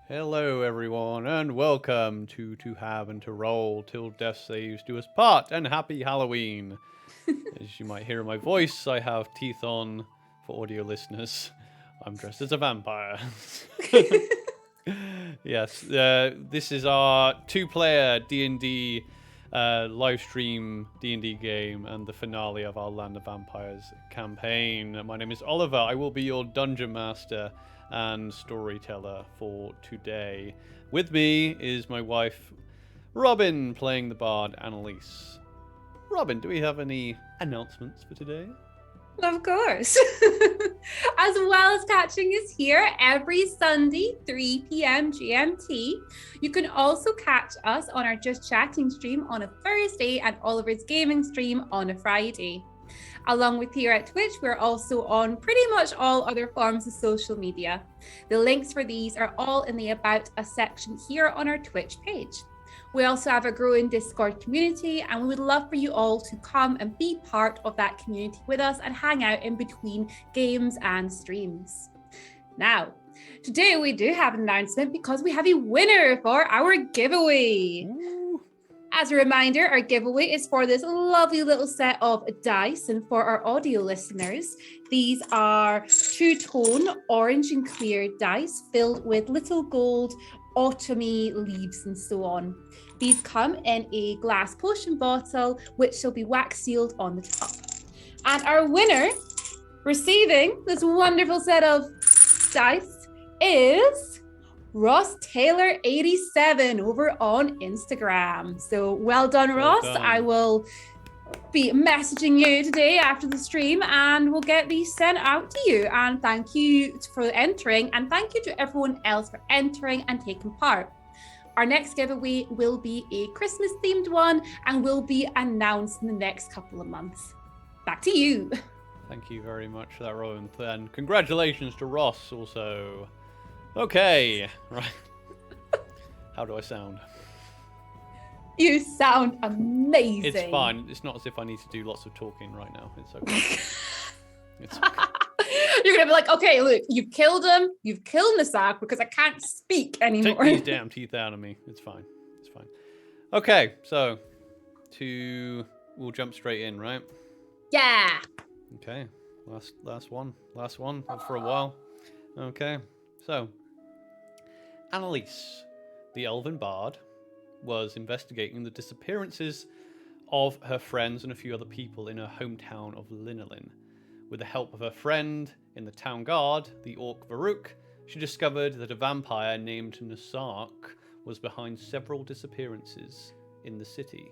Hello, everyone, and welcome to Have and to Roll Till Death Saves Do Us Part, and happy Halloween. As you might hear in my voice, I have teeth on for audio listeners. I'm dressed as a vampire. Yes, this is our two-player D&D live stream D&D game and the finale of our Land of Vampires campaign. My name is Oliver. I will be your dungeon master and storyteller for today. With me is my wife, Robin, playing the Bard Annelisse. Robin, do we have any announcements for today? Of course. As well as catching us here every Sunday, 3 p.m. GMT. You can also catch us on our Just Chatting stream on a Thursday and Oliver's Gaming stream on a Friday. Along with here at Twitch, we're also on pretty much all other forms of social media. The links for these are all in the About Us section here on our Twitch page. We also have a growing Discord community, and we would love for you all to come and be part of that community with us and hang out in between games and streams. Now, today we do have an announcement because we have a winner for our giveaway. Ooh. As a reminder, our giveaway is for this lovely little set of dice, and for our audio listeners, these are two-tone orange and clear dice filled with little gold autumny leaves and so on. These come in a glass potion bottle, which shall be wax sealed on the top. And our winner receiving this wonderful set of dice is Ross Taylor 87 over on Instagram. So well done, Well Ross. done. I will be messaging you today after the stream, and we'll get these sent out to you. And thank you for entering, and thank you to everyone else for entering and taking part. Our next giveaway will be a Christmas themed one and will be announced in the next couple of months. Back to you. Thank you very much for that, Robin. And congratulations to Ross also. Okay, right. How do I sound? You sound amazing. It's fine. It's not as if I need to do lots of talking right now. It's okay. It's okay. You're gonna be like, okay, look, you've killed him. You've killed Nassarq because I can't speak anymore. Take these damn teeth out of me. It's fine. It's fine. Okay, so we'll jump straight in, right? Yeah. Okay. Last one for a while. Okay. So Annelisse, the elven bard, was investigating the disappearances of her friends and a few other people in her hometown of Linolin. With the help of her friend in the town guard, the orc Varuk, she discovered that a vampire named Nassarq was behind several disappearances in the city.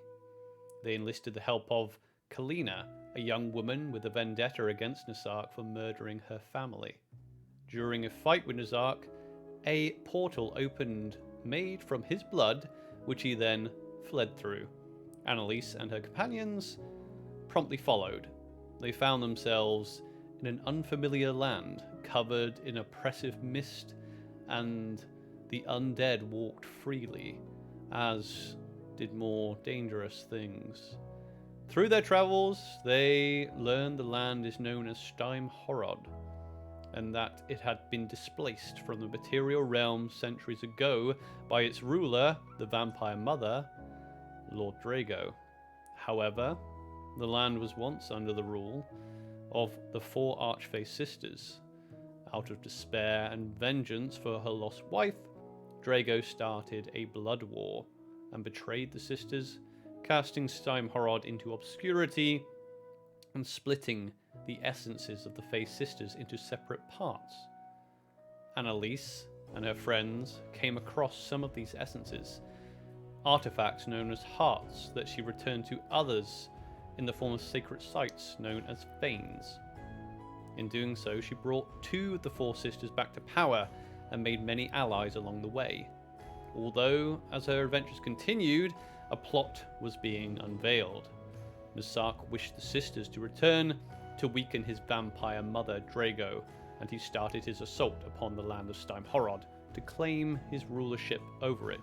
They enlisted the help of Kalina, a young woman with a vendetta against Nassarq for murdering her family. During a fight with Nassarq, a portal opened made from his blood, which he then fled through. Annelisse and her companions promptly followed. They found themselves in an unfamiliar land, covered in oppressive mist, and the undead walked freely, as did more dangerous things. Through their travels, they learned the land is known as Steimhorod, and that it had been displaced from the material realm centuries ago by its ruler, the vampire mother, Lord Drago. However, the land was once under the rule of the four Archfey sisters. Out of despair and vengeance for her lost wife, Drago started a blood war and betrayed the sisters, casting Steimhorod into obscurity and splitting the essences of the Fey sisters into separate parts. Annelisse and her friends came across some of these essences, artifacts known as hearts that she returned to others in the form of sacred sites known as fanes. In doing so, she brought two of the four sisters back to power and made many allies along the way. Although, as her adventures continued, a plot was being unveiled. Nassarq wished the sisters to return to weaken his vampire mother Drago, and he started his assault upon the land of Steimhorod to claim his rulership over it.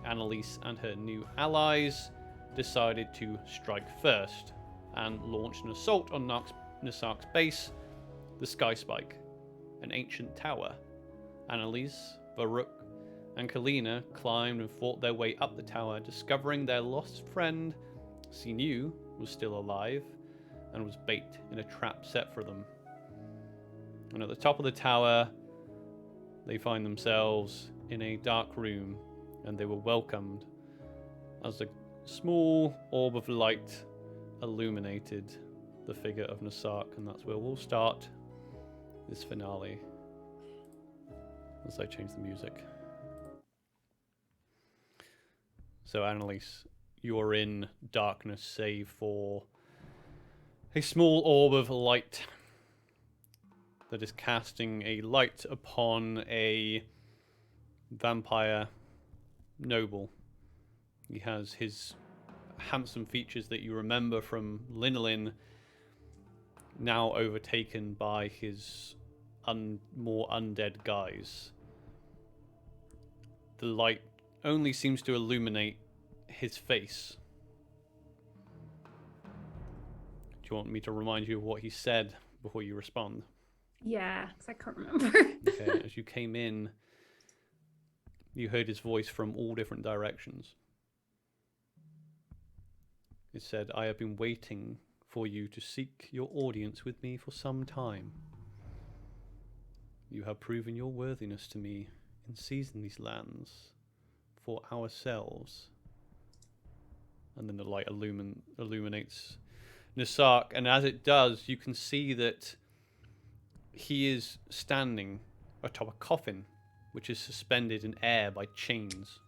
Annelisse and her new allies decided to strike first and launched an assault on Nassarq's base, the Sky Spike, an ancient tower. Annelisse Baruch and Kalina climbed and fought their way up the tower, discovering their lost friend, Sinu, was still alive and was bait in a trap set for them. And at the top of the tower, they find themselves in a dark room, and they were welcomed as a small orb of light illuminated the figure of Nassarq, and that's where we'll start this finale as I change the music. So Annelisse, you're in darkness save for a small orb of light that is casting a light upon a vampire noble. He has his handsome features that you remember from Linolin now overtaken by his more undead guise. The light only seems to illuminate his face. Do you want me to remind you of what he said before you respond? Yeah, because I can't remember. Okay, as you came in, you heard his voice from all different directions. It said, "I have been waiting for you to seek your audience with me for some time. You have proven your worthiness to me in seizing these lands for ourselves." And then the light illuminates Nassarq, and as it does, you can see that he is standing atop a coffin, which is suspended in air by chains.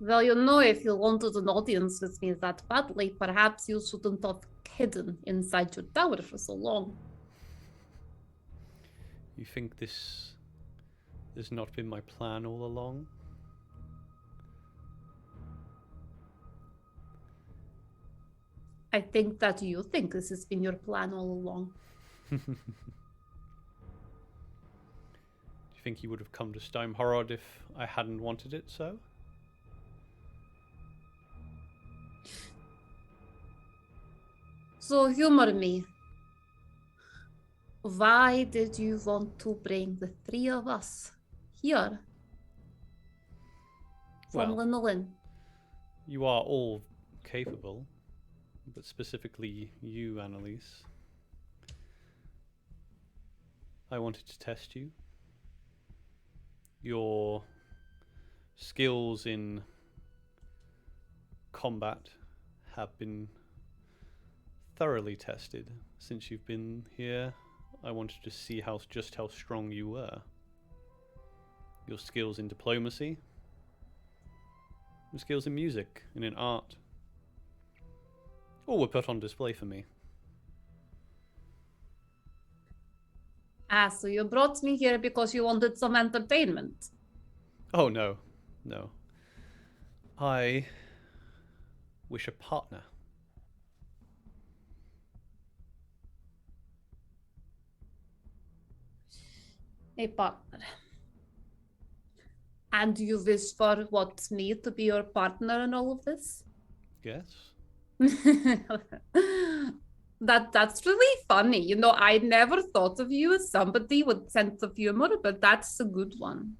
Well, you know, if you wanted an audience with me that badly, perhaps you shouldn't have hidden inside your tower for so long. You think this has not been my plan all along? I think that you think this has been your plan all along. Do you think you would have come to Steimhorod if I hadn't wanted it so? So humor me. Why did you want to bring the three of us here from Well, Linolin? you are all capable, but specifically you, Annelisse. I wanted to test you. Your skills in combat have been thoroughly tested since you've been here. I wanted to see just how strong you were. Your skills in diplomacy, your skills in music and in art, all were put on display for me. Ah, so you brought me here because you wanted some entertainment. Oh no, no. I wish a partner. A partner. And you wish for what, me to be your partner in all of this? Yes. That's really funny. You know, I never thought of you as somebody with sense of humor, but that's a good one.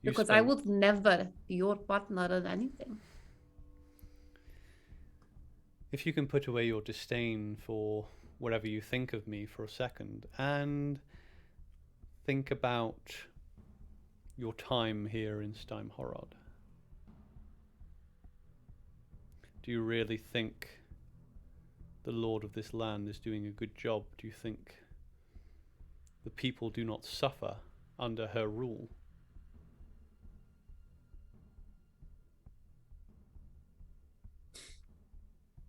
Because I would never be your partner in anything. If you can put away your disdain for whatever you think of me for a second and think about your time here in Steimhorod. Do you really think the lord of this land is doing a good job? Do you think the people do not suffer under her rule?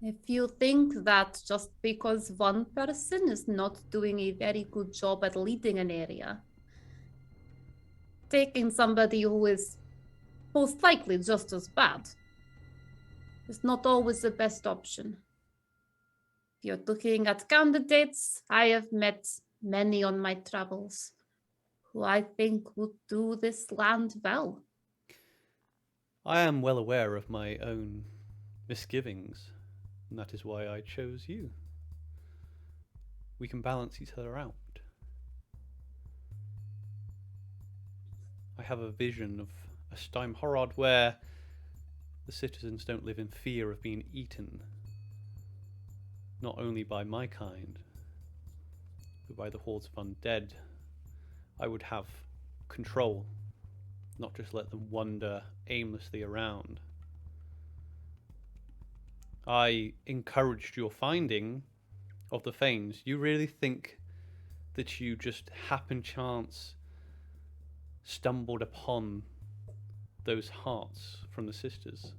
If you think that just because one person is not doing a very good job at leading an area, taking somebody who is most likely just as bad is not always the best option. If you're looking at candidates, I have met many on my travels who I think would do this land well. I am well aware of my own misgivings, and that is why I chose you. We can balance each other out. I have a vision of a Steimhorod where the citizens don't live in fear of being eaten, not only by my kind, but by the hordes of undead. I would have control, not just let them wander aimlessly around. I encouraged your finding of the Fanes. You really think that you just happen chance stumbled upon those hearts from the sisters?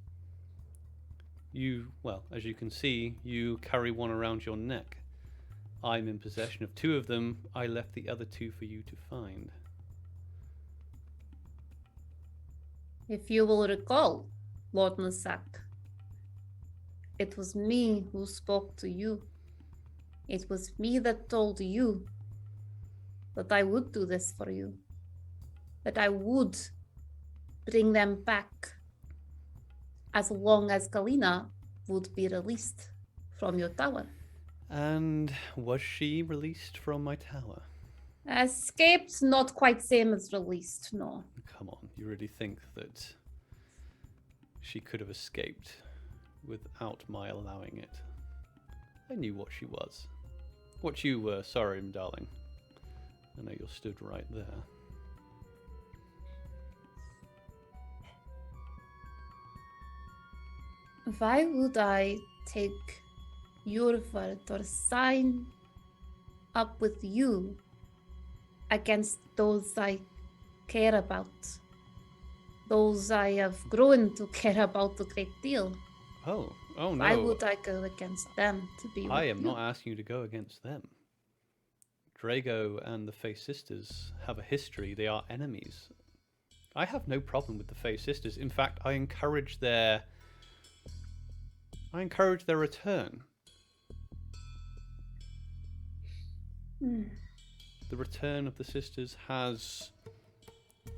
You, well, as you can see, you carry one around your neck. I'm in possession of 2 of them. I left the other 2 for you to find. If you will recall, Lord Nassarq, it was me who spoke to you. It was me that told you that I would do this for you, that I would bring them back as long as Kalina would be released from your tower. And was she released from my tower? Escaped, not quite same as released, no. Come on, you really think that she could have escaped without my allowing it? I knew what she was. What you were, sorry, darling. I know you're stood right there. Why would I take your word or sign up with you against those I care about? Those I have grown to care about a great deal. Oh no. Why would I go against them to be with I am you? not asking you to go against them. Drago and the Fae Sisters have a history. They are enemies. I have no problem with the Fae Sisters. In fact, I encourage their return. The return of the sisters has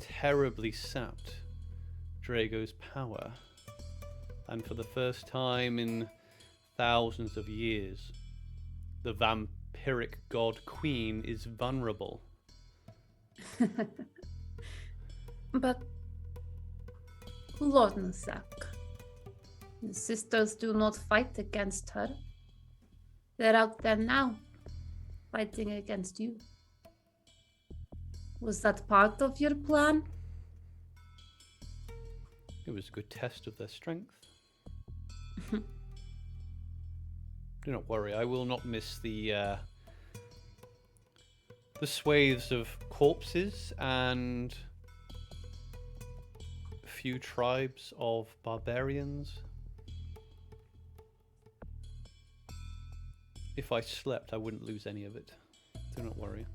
terribly sapped Drago's power. And for the first time in thousands of years, the vampiric god queen is vulnerable. But Lord Nassarq, the sisters do not fight against her. They're out there now, fighting against you. Was that part of your plan? It was a good test of their strength. Do not worry, I will not miss the swathes of corpses and a few tribes of barbarians. If I slept, I wouldn't lose any of it. Do not worry.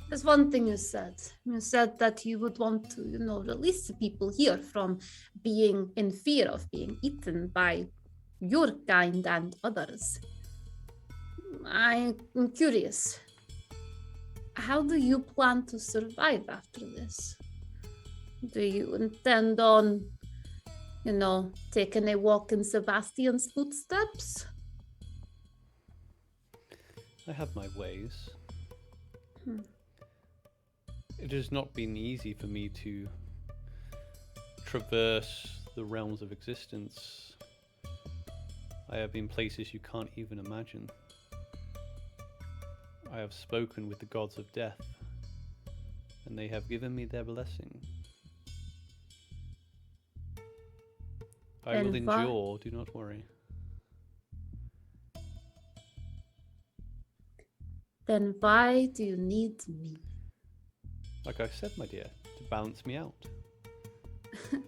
There's one thing you said. You said that you would want to, release the people here from being in fear of being eaten by your kind and others. I'm curious. How do you plan to survive after this? Do you intend on, taking a walk in Sebastian's footsteps? I have my ways. It has not been easy for me to traverse the realms of existence. I have been places you can't even imagine. I have spoken with the gods of death, and they have given me their blessing. I will endure, do not worry. Then why do you need me? Like I said, my dear, to balance me out.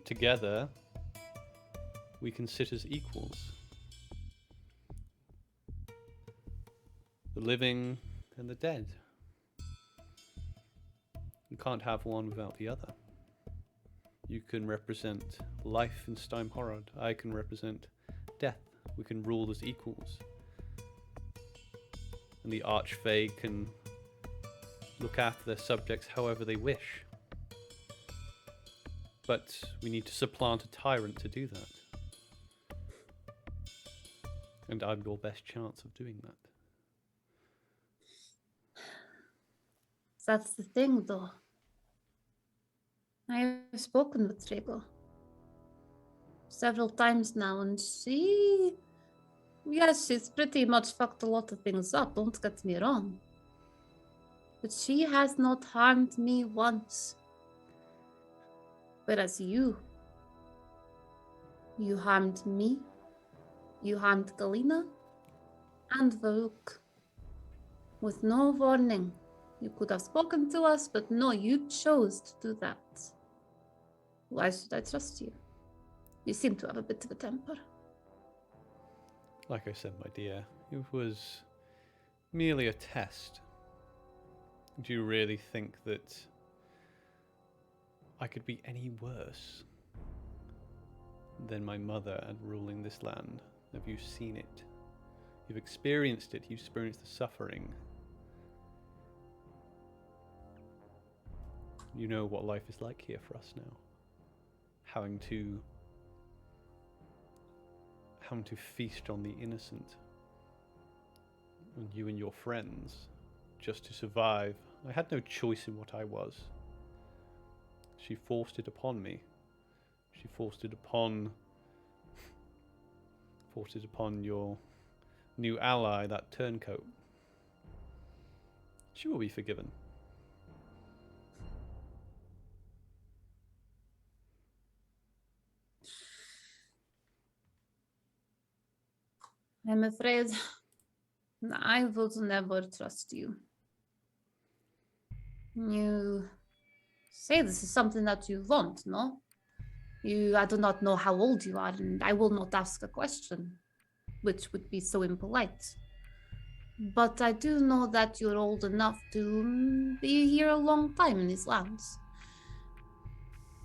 Together, we can sit as equals. The living and the dead. You can't have one without the other. You can represent life in Steimhorod. I can represent death. We can rule as equals. And the Archfey can look after their subjects however they wish. But we need to supplant a tyrant to do that. And I'm your best chance of doing that. That's the thing, though. I have spoken with Rego several times now, and yes, she's pretty much fucked a lot of things up, don't get me wrong. But she has not harmed me once. Whereas you harmed me, you harmed Galina, and Varuk. With no warning. You could have spoken to us, but no, you chose to do that. Why should I trust you? You seem to have a bit of a temper. Like I said, my dear, it was merely a test. Do you really think that I could be any worse than my mother at ruling this land? Have you seen it? You've experienced it. You've experienced the suffering. You know what life is like here for us now. Having to feast on the innocent. And you and your friends, just to survive. I had no choice in what I was. She forced it upon me. She forced it upon your new ally, that turncoat. She will be forgiven. I'm afraid I would never trust you. You say this is something that you want, no? I do not know how old you are, and I will not ask a question, which would be so impolite. But I do know that you're old enough to be here a long time in these lands.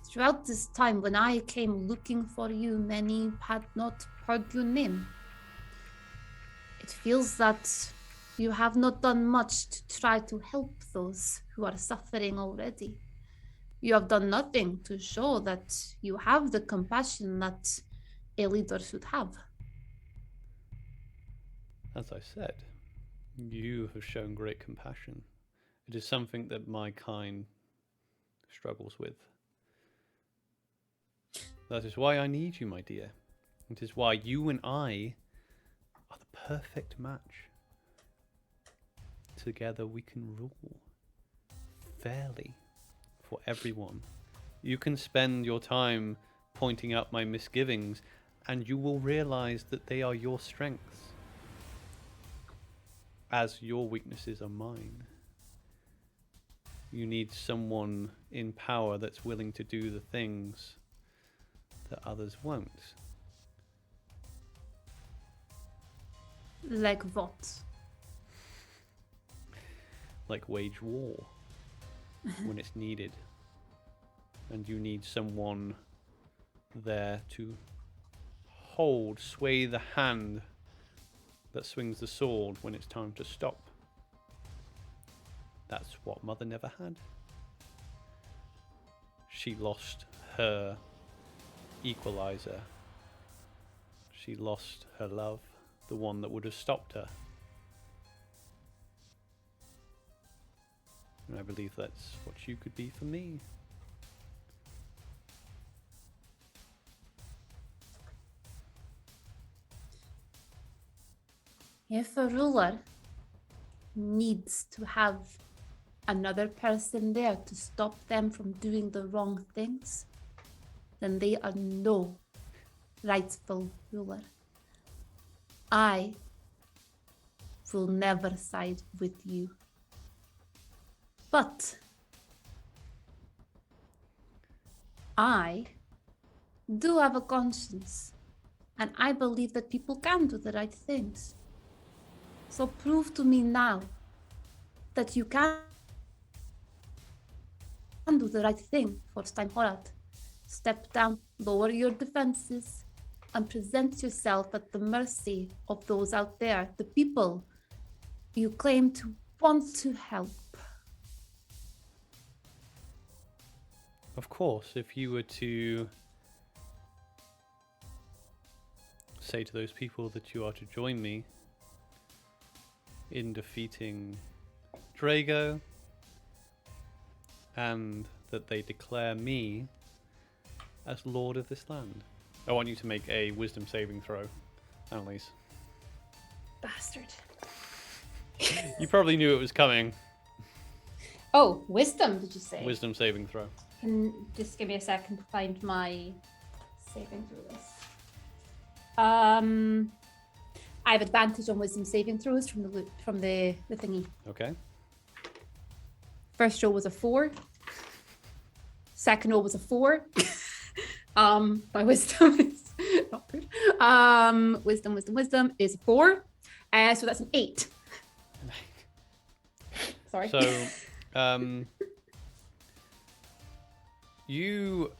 Throughout this time, when I came looking for you, many had not heard your name. It feels that you have not done much to try to help those who are suffering already. You have done nothing to show that you have the compassion that a leader should have. As I said, you have shown great compassion. It is something that my kind struggles with. That is why I need you, my dear. It is why you and I are the perfect match. Together we can rule fairly for everyone. You can spend your time pointing out my misgivings, and you will realize that they are your strengths, as your weaknesses are mine. You need someone in power that's willing to do the things that others won't. Like what? Like wage war when it's needed. And you need someone there to sway the hand that swings the sword when it's time to stop. That's what Mother never had. She lost her equalizer. She lost her love, the one that would have stopped her. And I believe that's what you could be for me. If a ruler needs to have another person there to stop them from doing the wrong things, then they are no rightful ruler. I will never side with you. But I do have a conscience, and I believe that people can do the right things. So prove to me now that you can do the right thing for Stein Horad. Step down, lower your defenses, and present yourself at the mercy of those out there, the people you claim to want to help. Of course, if you were to say to those people that you are to join me in defeating Drago, and that they declare me as Lord of this land. I want you to make a wisdom saving throw, Annelisse. Bastard. You probably knew it was coming. Oh, wisdom, did you say? Wisdom saving throw. Can just give me a second to find my saving throw list. I have advantage on wisdom saving throws from the thingy. Okay. First roll was a 4. Second roll was a 4. My wisdom is not good. Wisdom is a 4. So that's an 8. Sorry. So, you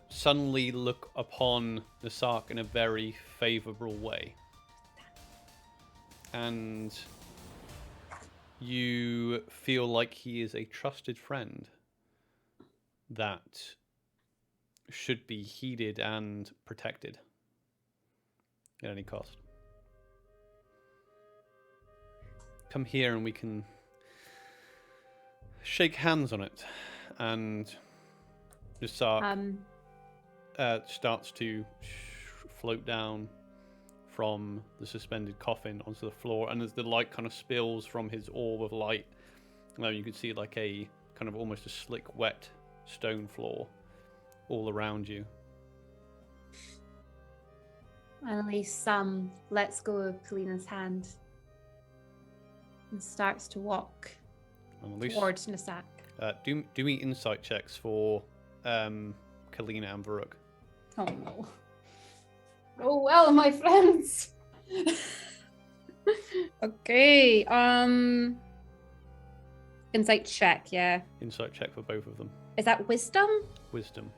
suddenly look upon Nassarq in a very favorable way. And you feel like he is a trusted friend that should be heeded and protected at any cost. Come here and we can shake hands on it. And Nassarq starts to float down from the suspended coffin onto the floor, and as the light kind of spills from his orb of light, you can see like a kind of almost a slick, wet stone floor all around you. Annelisse lets go of Kalina's hand and starts to walk towards Nassarq. Do me insight checks for Kalina and Varuk. Oh no. Oh well, my friends. Okay. Insight check, yeah. Insight check for both of them. Is that wisdom? Wisdom.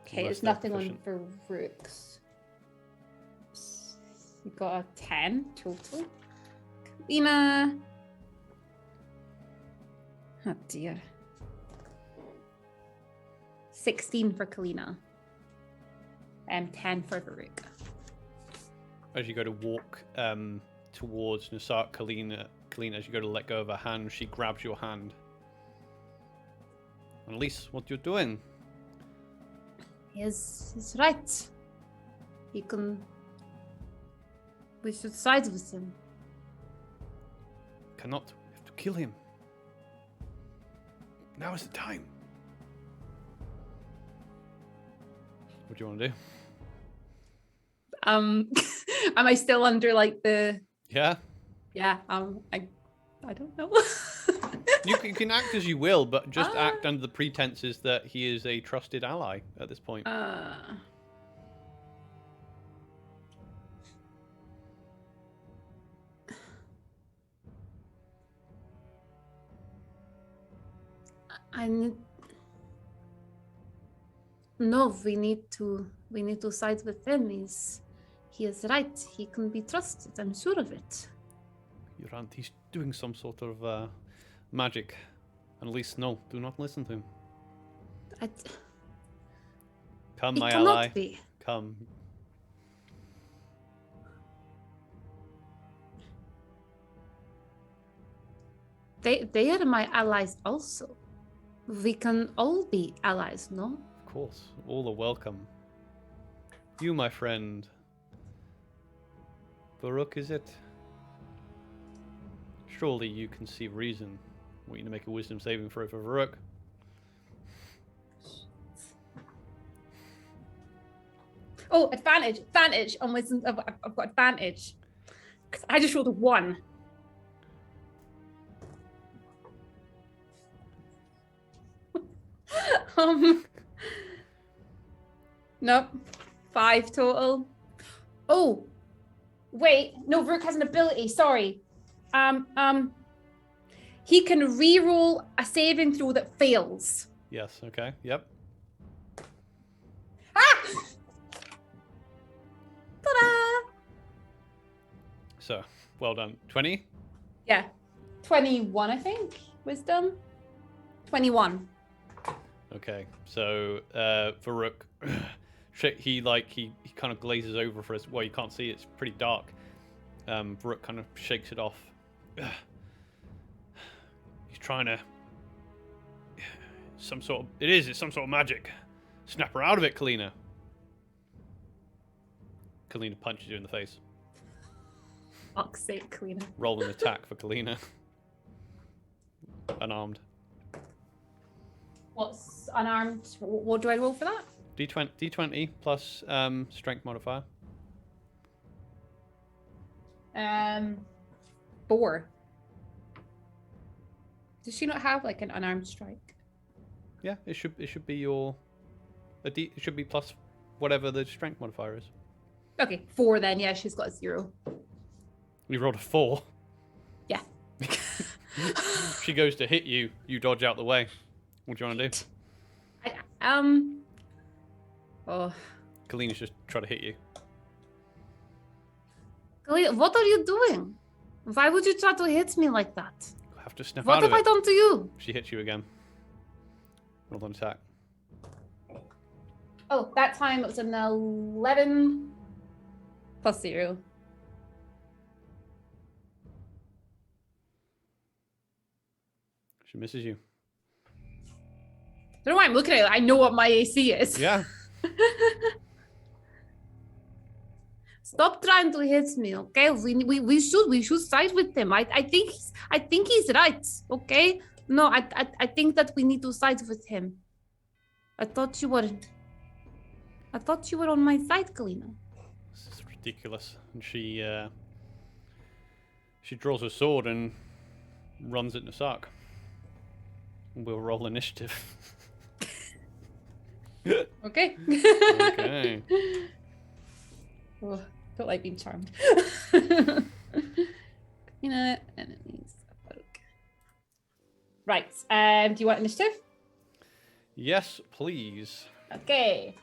Okay, Unless there's they're nothing proficient. on Varuk's. You got a 10 total. Kalina. Oh dear. 16 for Kalina. And 10 for Varuk. As you go to walk towards Nassarq, Kalina, as you go to let go of her hand, she grabs your hand. Annelisse, what you're doing? He's right. We should side with him. Cannot. We have to kill him. Now is the time. What do you want to do? Am I still under like the? Yeah. Yeah. I don't know. You can act as you will, but just act under the pretenses that he is a trusted ally at this point. No, we need to side with him. He is right. He can be trusted. I'm sure of it. Your aunt, he's doing some sort of magic. Annelisse, no, do not listen to him. Come, He my cannot ally. be. Come. They are my allies also. We can all be allies, no? Of course, all are welcome. You, my friend. Varuk, is it? Surely you can see reason. I want you to make a wisdom saving throw for Varuk. Oh, advantage on wisdom. I've got advantage. 'Cause I just rolled a 1. Nope. 5 total. Oh, wait. No, Varuk has an ability. Sorry. He can re-roll a saving throw that fails. Yes, okay, yep. Ah! Ta-da! So, well done. 20? Yeah. 21, I think. Wisdom. 21. Okay, so Varuk, he kind of glazes over for us. Well, you can't see; it's pretty dark. Varuk kind of shakes it off. He's trying to it's some sort of magic. Snap her out of it, Kalina. Kalina punches you in the face. Fuck's sake, Kalina. Roll an attack for Kalina. Unarmed. What's unarmed? What do I roll for that? D20 plus strength modifier. 4. Does she not have like an unarmed strike? Yeah, it should be it should be plus whatever the strength modifier is. Okay, 4 then. Yeah, she's got a 0. You rolled a 4. Yeah. She goes to hit you. You dodge out the way. What do you want to do? Oh. Kalina's just trying to hit you. Kalina, what are you doing? Why would you try to hit me like that? You have to snap What out have of I it. done to you? She hits you again. Roll an attack. Oh, that time it was an 11 plus 0. She misses you. I don't know why I'm looking at it. I know what my AC is. Yeah. Stop trying to hit me, okay? We should side with him. I think he's right, okay? No, I think that we need to side with him. I thought you were on my side, Kalina. This is ridiculous. And she draws her sword and runs at Nassarq. We'll roll initiative. Okay. Okay. Oh, don't like being charmed. Enemies. Right. Do you want initiative? Yes, please. Okay.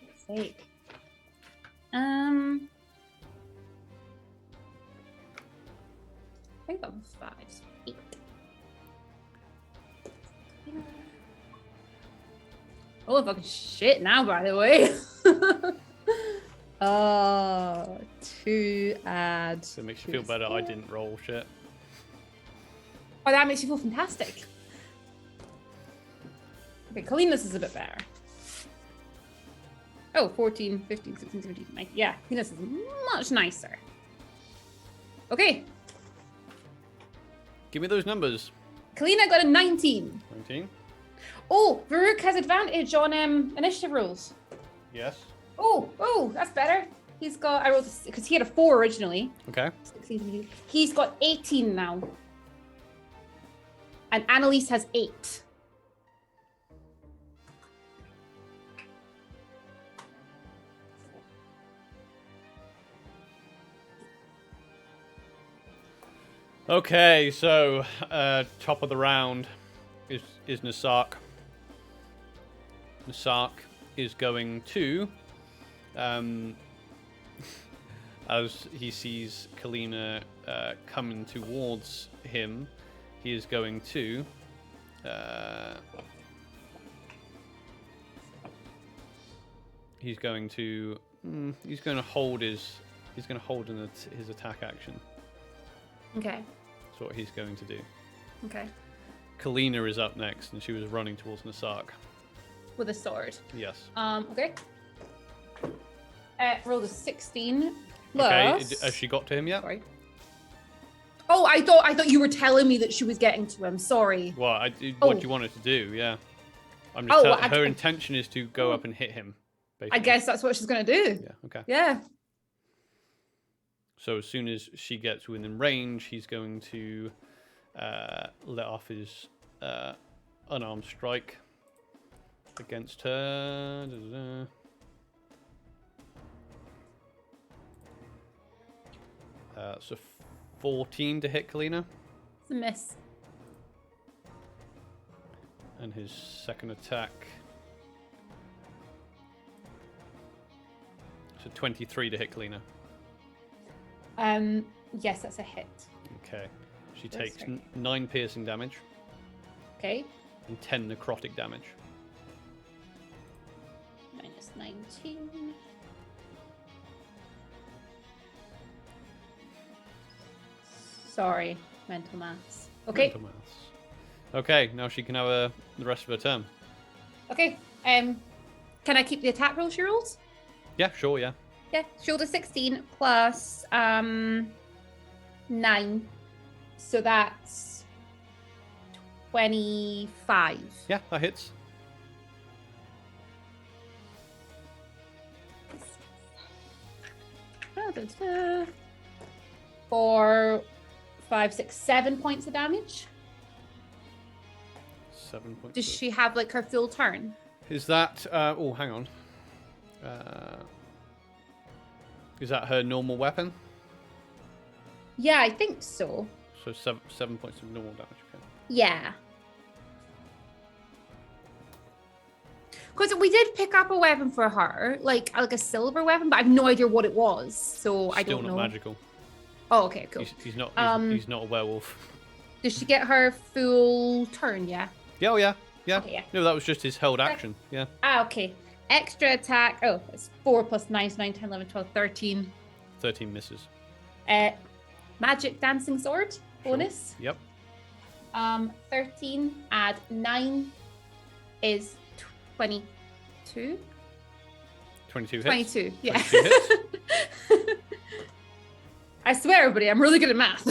Let's see. I think that was 5. 8. Oh, fucking shit now, by the way. 2 add. So it makes you feel better. I didn't roll shit. Oh, that makes you feel fantastic. Okay, Kalina's is a bit better. Oh, 14, 15, 16, 17, 19. Yeah, Kalina's is much nicer. Okay, Give me those numbers. Kalina got a 19. 19. Oh, Varuk has advantage on initiative rolls. Yes. Oh, that's better. He's got, I rolled, because he had a 4 originally. Okay. 16, 17. He's got 18 now. And Annelisse has 8. Okay, so top of the round is Nassarq. Nassarq is going to, as he sees Kalina coming towards him, he is going to he's going to hold his his attack action. Okay. That's what he's going to do. Okay. Kalina is up next, and she was running towards Nassarq. With a sword. Yes. Okay. Rolled a 16 plus. Okay. Has she got to him yet? Sorry. Oh, I thought you were telling me that she was getting to him. Sorry. Well, what do you want her to do? Yeah. I'm just her intention is to go up and hit him. Basically. I guess that's what she's gonna do. Yeah. Okay. Yeah. So as soon as she gets within range, he's going to let off his unarmed strike against her. So 14 to hit Kalina. It's a miss. And his second attack. So 23 to hit Kalina. Yes, that's a hit. Okay. She takes 9 piercing damage. Okay. and 10 necrotic damage. Minus 19. Sorry, mental maths. Okay. Mental maths. Okay, now she can have the rest of her turn. Okay. Can I keep the attack roll she rolls? Yeah, sure, yeah. Yeah. She rolled a 16 plus 9. So that's 25. Yeah, that hits. For 5, 6, 7 points of damage. 7 points. Does she have like her full turn? Is that... oh, hang on. Is that her normal weapon? Yeah, I think so. So 7 points of normal damage, okay. Yeah. Because we did pick up a weapon for her, like a silver weapon, but I have no idea what it was, so I don't know. Still not magical. Oh, okay, cool. He's not a werewolf. Does she get her full turn? Yeah. Yeah, oh yeah. Yeah. Okay, yeah. No, that was just his held action. Yeah. Ah, okay. Extra attack. Oh, it's 4 plus 9, so 9, 10, 11, 12, 13. 13 misses. Magic dancing sword bonus. Sure. Yep. 13 add 9 is 22. 22 hits. 22, yeah. 22 hits. I swear, everybody, I'm really good at math.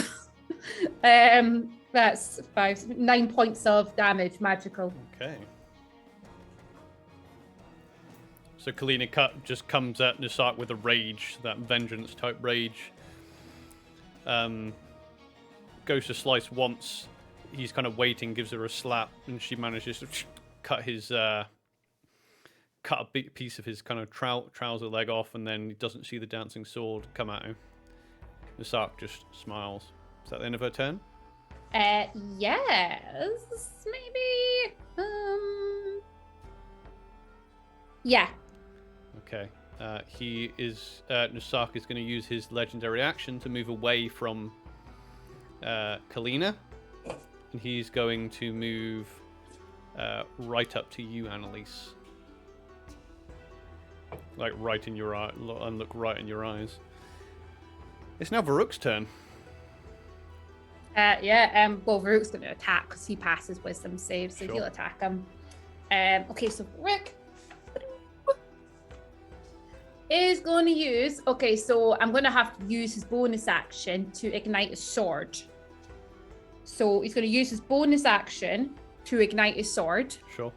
That's 9 points of damage, magical. Okay. So Kalina just comes at Nassarq with a rage, that vengeance type rage. Goes to slice once. He's kind of waiting, gives her a slap, and she manages to cut a big piece of his kind of trouser leg off, and then he doesn't see the dancing sword come at him. Nassarq just smiles. Is that the end of her turn? Yes, maybe. Yeah. Okay. Nassarq is going to use his legendary action to move away from Kalina, and he's going to move right up to you, Annelisse. Like right in your eye, and look right in your eyes. It's now Varuk's turn. Well, Varuk's going to attack because he passes wisdom save, so Sure. he'll attack him. Okay, so Varuk is going to use... Okay, so I'm going to have to use his bonus action to ignite his sword. So he's going to use his bonus action to ignite his sword. Sure.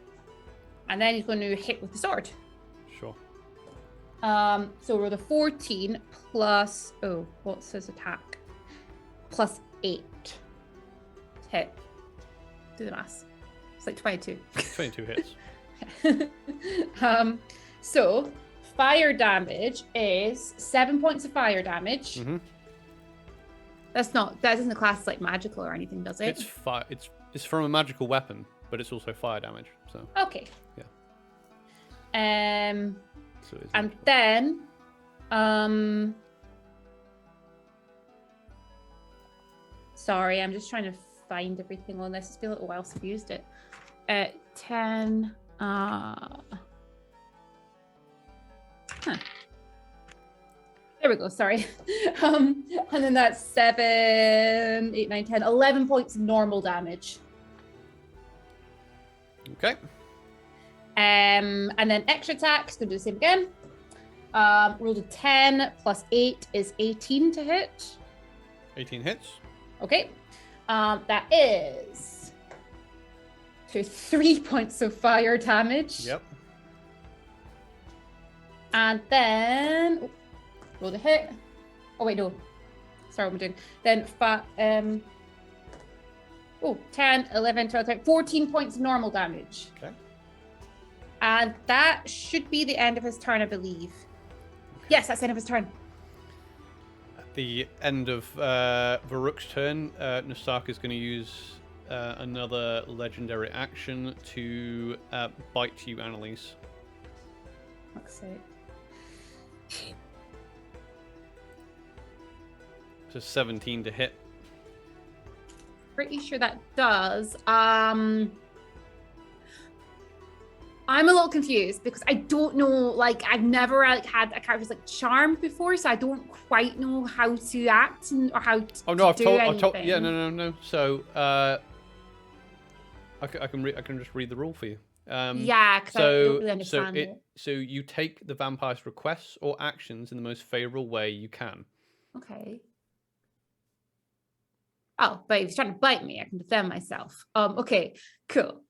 And then he's going to hit with the sword. Sure. So roll the 14 plus... Oh, what's his attack? Plus 8. Hit. Do the math. It's like 22. 22 hits. So fire damage is 7 points of fire damage. Mm-hmm. That doesn't class like magical or anything, does it? It's from a magical weapon, but it's also fire damage. So Okay. Yeah. So it is And magical. then sorry, I'm just trying to find everything on this. It's been a little while since I've used it. 10 There we go, sorry. And then that's 7, 8, 9, 10, 11 points of normal damage. Okay. And then extra attack, gonna do the same again. Rolled a 10 plus 8 is 18 to hit. 18 hits. Okay. That is 3 points of fire damage. Yep. And then roll the hit. Oh wait, no. Sorry, what am I doing? Then 10, 11, 12, 13, 14 points of normal damage. Okay. And that should be the end of his turn, I believe. Yes, that's the end of his turn. At the end of Varuk's turn, Nassarq is going to use another legendary action to bite you, Annelisse. Fuck's sake. So 17 to hit. Pretty sure that does. I'm a little confused because I don't know, like, I've never like had a character who's like charmed before, so I don't quite know how to act or how to I've do told. anything. Yeah, no. So, I can just read the rule for you. Yeah, because I don't really understand it. So you take the vampire's requests or actions in the most favorable way you can. Okay. Oh, but if he's trying to bite me, I can defend myself. Okay, cool.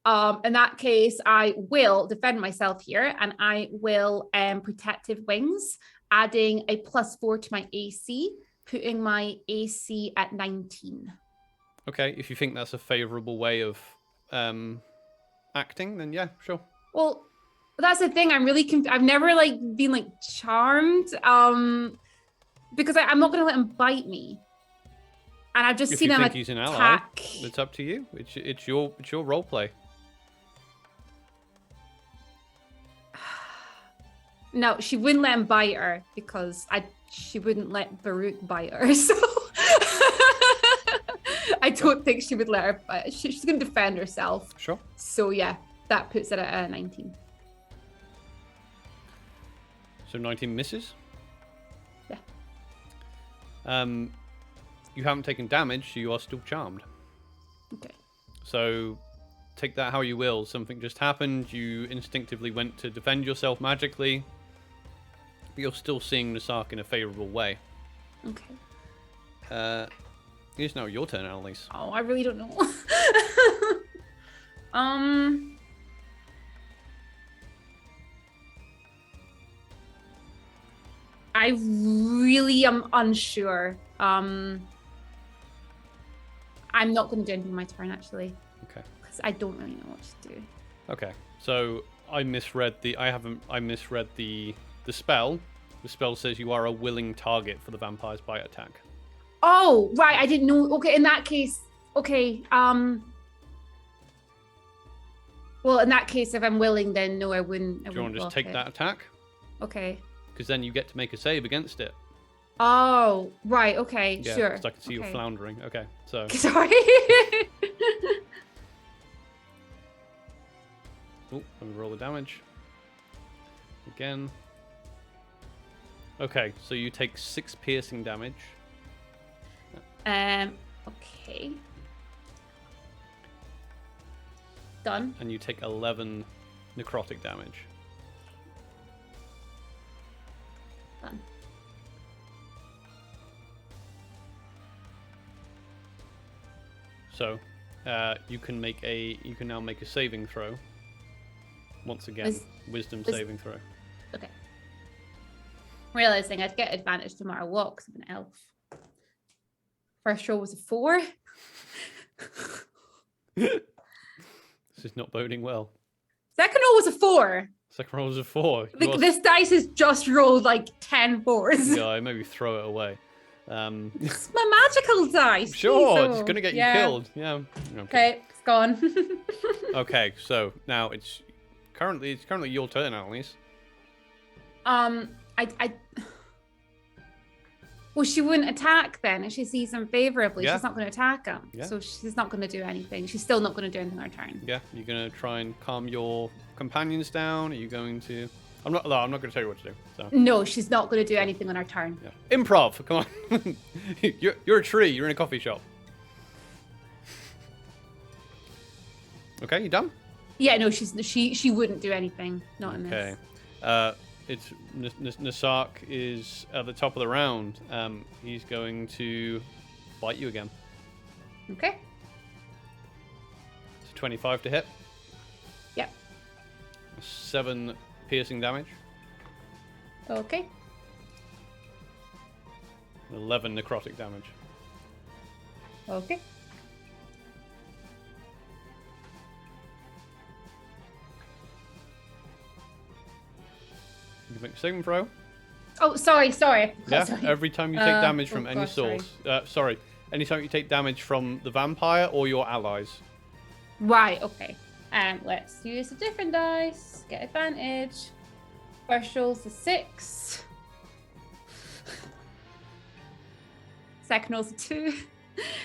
In that case, I will defend myself here, and I will protective wings, adding a +4 to my AC, putting my AC at 19. Okay, if you think that's a favorable way of acting, then yeah, sure. Well, that's the thing. I'm really I've never like been like charmed, because I'm not gonna let him bite me. And I've just If seen you him think he's an ally, attack. it's up to you. It's your role play. No, she wouldn't let him bite her because she wouldn't let Baruch bite her. So I don't think she would let her bite. She's going to defend herself. Sure. So yeah, that puts it at 19. So 19 misses? Yeah. You haven't taken damage, so you are still charmed. Okay. So take that how you will. Something just happened. You instinctively went to defend yourself magically. But you're still seeing Nassarq in a favorable way. Okay. It's now your turn, Annelisse. Oh, I really don't know. I really am unsure. I'm not going to do anything on my turn, actually. Okay. Because I don't really know what to do. Okay. So I misread the spell. The spell says you are a willing target for the vampire's bite attack. Oh, right. I didn't know. Okay, in that case, okay. Well, in that case, if I'm willing, then no, I wouldn't. Do you want to just take that attack? Okay. Because then you get to make a save against it. Oh, right. Okay, Yeah, sure. because I can see you floundering. Okay, so. Sorry. Oh, let me roll the damage. Again. Okay, so you take 6 piercing damage. Okay. Done. And you take 11 necrotic damage. Done. So, you can now make a saving throw. Once again, wisdom saving throw. Okay. Realizing I'd get advantage no matter what because I'm an elf. First roll was a 4. This is not boding well. Second roll was a 4. Second roll was a 4. This dice has just rolled like 10 4s. Yeah, maybe throw it away. It's my magical dice. Sure, Jeez, it's gonna get you killed. Yeah. Okay, it's gone. Okay, so now it's currently your turn, Annelisse. Well, she wouldn't attack then if she sees him favorably. Yeah. She's not going to attack him. Yeah. So she's not going to do anything. She's still not going to do anything on her turn. Yeah, you're gonna try and calm your companions down. Are you going to? I'm not going to tell you what to do. So. No, she's not going to do anything on her turn. Yeah. Improv, come on. you're a tree. You're in a coffee shop. Okay, you done? Yeah, no, she wouldn't do anything. Not in this. Okay. It's Nassarq is at the top of the round. He's going to bite you again. Okay. It's 25 to hit. Yep. 7 piercing damage. Okay. 11 necrotic damage. Okay. You can make a saving throw. Oh, sorry. Yeah, sorry. every time you take damage from any source. Anytime you take damage from the vampire or your allies. Right, okay. Let's use a different dice. Get advantage. First roll's a 6. Second roll's a 2.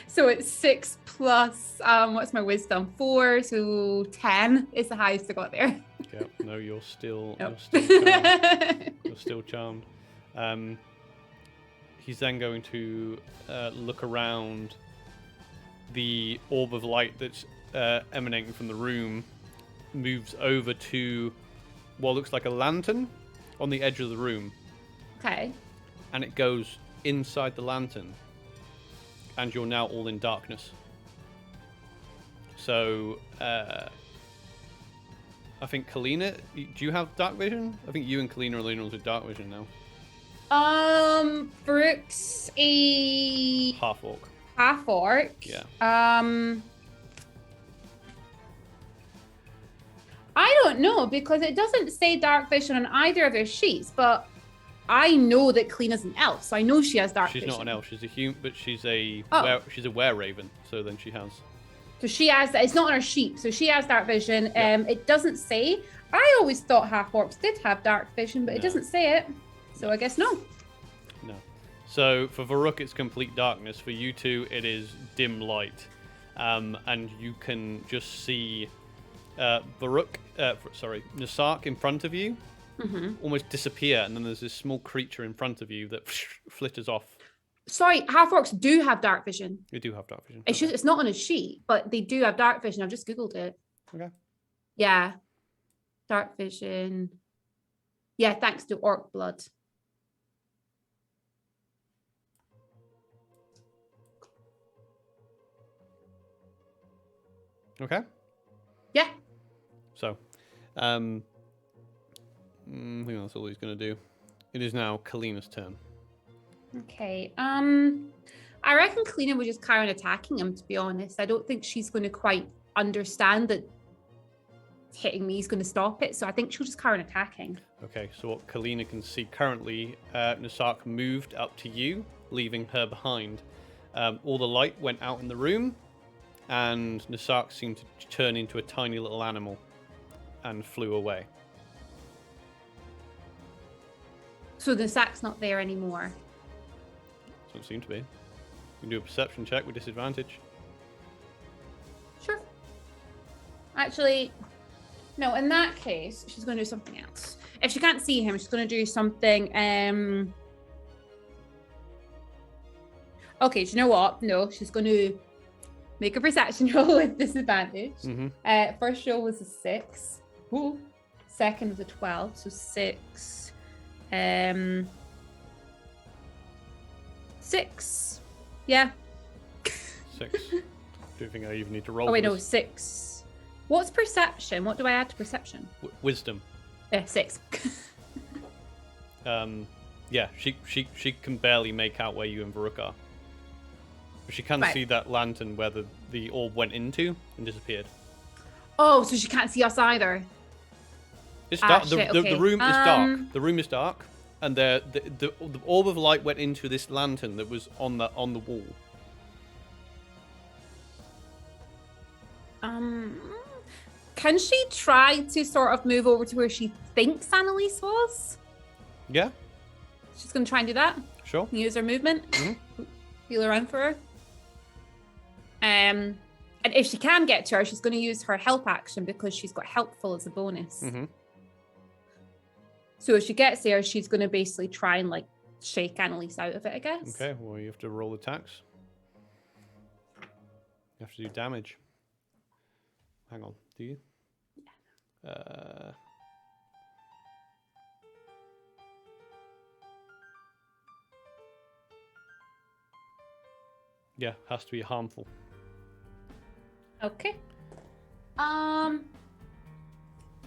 So it's 6 plus, what's my wisdom? 4, so 10 is the highest I got there. Yeah, no, you're still Nope. you're still charmed. He's then going to look around the orb of light that's emanating from the room, moves over to what looks like a lantern on the edge of the room. Okay. And it goes inside the lantern. And you're now all in darkness. So, I think Kalina, do you have dark vision? I think you and Kalina are the only ones with dark vision now. Brooks a Half-orc. half-orc. Yeah. I don't know, because it doesn't say dark vision on either of their sheets, but I know that Kalina's an elf, so I know she has dark vision. She's not an elf, she's a human, but she's a she's a were-raven, so then she has... So she has, it's not on her sheet, so she has dark vision. It doesn't say. I always thought half-orcs did have dark vision, but it doesn't say it, so I guess no. No. So for Varuk, it's complete darkness. For you two, it is dim light. And you can just see Nassarq in front of you almost disappear, and then there's this small creature in front of you that flitters off. Sorry, half-orcs do have dark vision. They do have dark vision. It's not on a sheet, but they do have dark vision. I've just Googled it. Okay. Yeah. Dark vision. Yeah, thanks to orc blood. Okay. Yeah. So, I think that's all he's going to do. It is now Kalina's turn. Okay. I reckon Kalina would just carry on attacking him, to be honest. I don't think she's going to quite understand that hitting me is going to stop it. So I think she'll just carry on attacking. Okay, so what Kalina can see currently, Nassarq moved up to you, leaving her behind. All the light went out in the room, and Nassarq seemed to turn into a tiny little animal and flew away. So the sack's not there anymore. Doesn't seem to be. You can do a perception check with disadvantage. Sure. Actually, no, in that case, she's going to do something else. If she can't see him, she's going to do something... Okay, do you know what? No, she's going to make a perception roll with disadvantage. First roll was a 6. Ooh. Second was a 12, so 6. 6. Yeah. 6. Do you think I even need to roll? Oh wait, no, 6. What's perception? What do I add to perception? Wisdom. 6. Yeah, she can barely make out where you and Varuk are. But she can see that lantern where the orb went into and disappeared. Oh, so she can't see us either. It's dark. Shit, The okay. room is dark. The room is dark, and the orb of light went into this lantern that was on the wall. Can she try to sort of move over to where she thinks Annelisse was? Yeah. She's going to try and do that? Sure. Use her movement? Mm-hmm. Feel around for her? And if she can get to her, she's going to use her help action because she's got helpful as a bonus. Mm-hmm. So if she gets there, she's going to basically try and like shake Annelisse out of it, I guess. Okay, well, you have to roll attacks. You have to do damage. Hang on, do you? Yeah. Yeah, has to be harmful. Okay.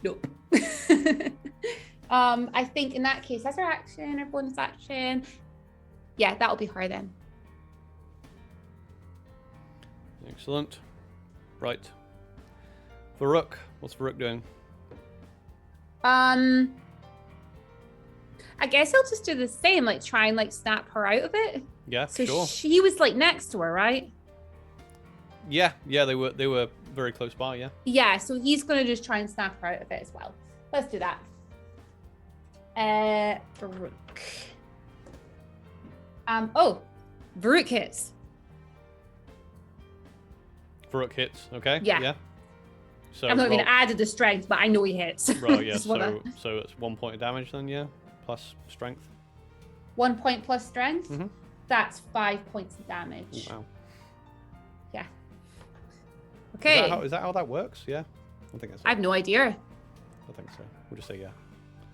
Nope. I think in that case, that's her action, her bonus action. Yeah, that'll be her then. Excellent. Right. Varuk, what's Varuk doing? I guess he'll just do the same, like try and like snap her out of it. Yeah, so sure. She was like next to her, right? Yeah, they were very close by, yeah. Yeah, so he's gonna just try and snap her out of it as well. Let's do that. Varuk. Varuk hits. Varuk hits, okay? Yeah. So I've not even added the strength, but I know he hits. Right, yeah. Just So it's 1 point of damage then, yeah, plus strength. 1 point plus strength. Mm-hmm. That's 5 points of damage. Wow. Yeah. Okay. Is that how that works? Yeah. I think it's. I have no idea. I think so. We'll just say yeah.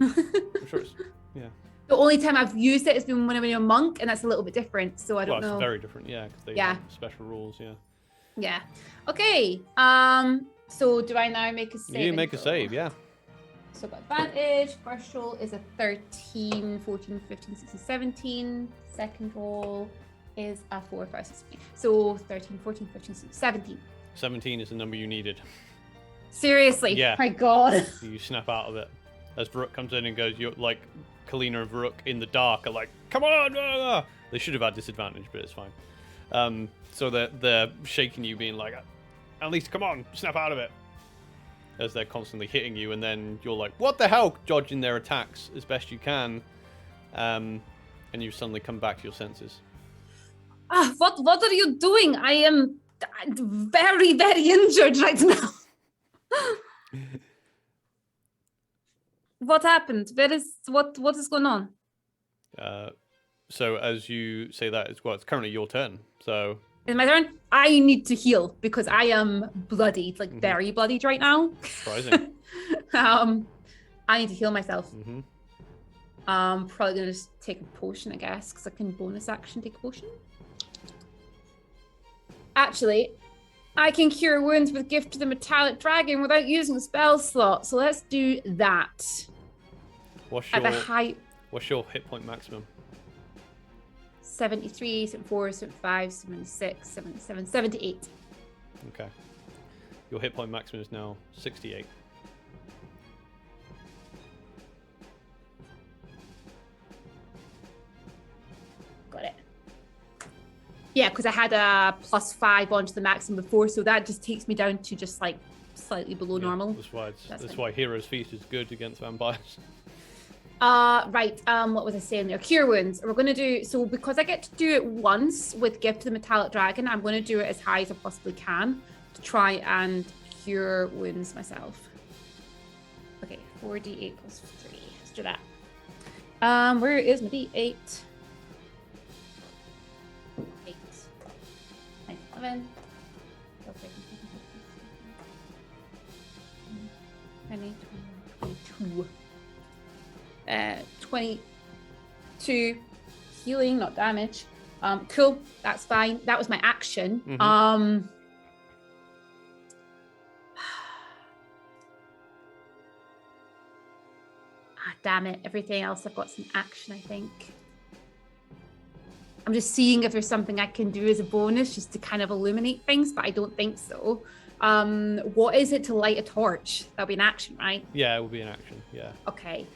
I'm sure it's yeah. The only time I've used it has been when I'm a monk, and that's a little bit different. So I don't know. It's very different, yeah, because they have special rules, yeah. Yeah. Okay. So do I now make a save? You make a save, yeah. So I've got advantage. First roll is a 13, 14, 15, 16, 17. Second roll is a 4, 5, 6, 8. So 13, 14, 15, 16, 17. 17 is the number you needed. Seriously? Yeah. My God. You snap out of it. As Varuk comes in and goes, you're like, Kalina and Varuk in the dark are like, come on! Blah, blah. They should have had disadvantage, but it's fine. So they're shaking you, being like, at least come on, snap out of it. As they're constantly hitting you, and then you're like, what the hell? Dodging their attacks as best you can. And you suddenly come back to your senses. What are you doing? I am very, very injured right now. What happened? What is going on? So as you say that, it's currently your turn. So It's my turn. I need to heal because I am bloodied, like very bloodied right now. Surprising. I need to heal myself. Probably gonna just take a potion, I guess, because I can bonus action take a potion. Actually, I can cure wounds with Gift to the Metallic Dragon without using a spell slot. So let's do that. What's your hit point maximum? 73, 74, 75, 76, 77, 78. Okay. Your hit point maximum is now 68. Got it. Yeah, because I had a +5 onto the maximum before, so that just takes me down to just like slightly below normal. That's why Hero's Feast is good against vampires. Right. What was I saying there? Cure wounds. We're gonna do so because I get to do it once with Gift to the Metallic Dragon. I'm gonna do it as high as I possibly can to try and cure wounds myself. Okay, 4d8 plus 3. Let's do that. Where is my d8? 8, 9, 11. 22. 22 healing, not damage. Cool, that's fine. That was my action. Damn it, everything else I've got some action, I think. I'm just seeing if there's something I can do as a bonus just to kind of illuminate things, but I don't think so. What is it to light a torch? That'll be an action, right? Yeah, it will be an action, yeah. Okay.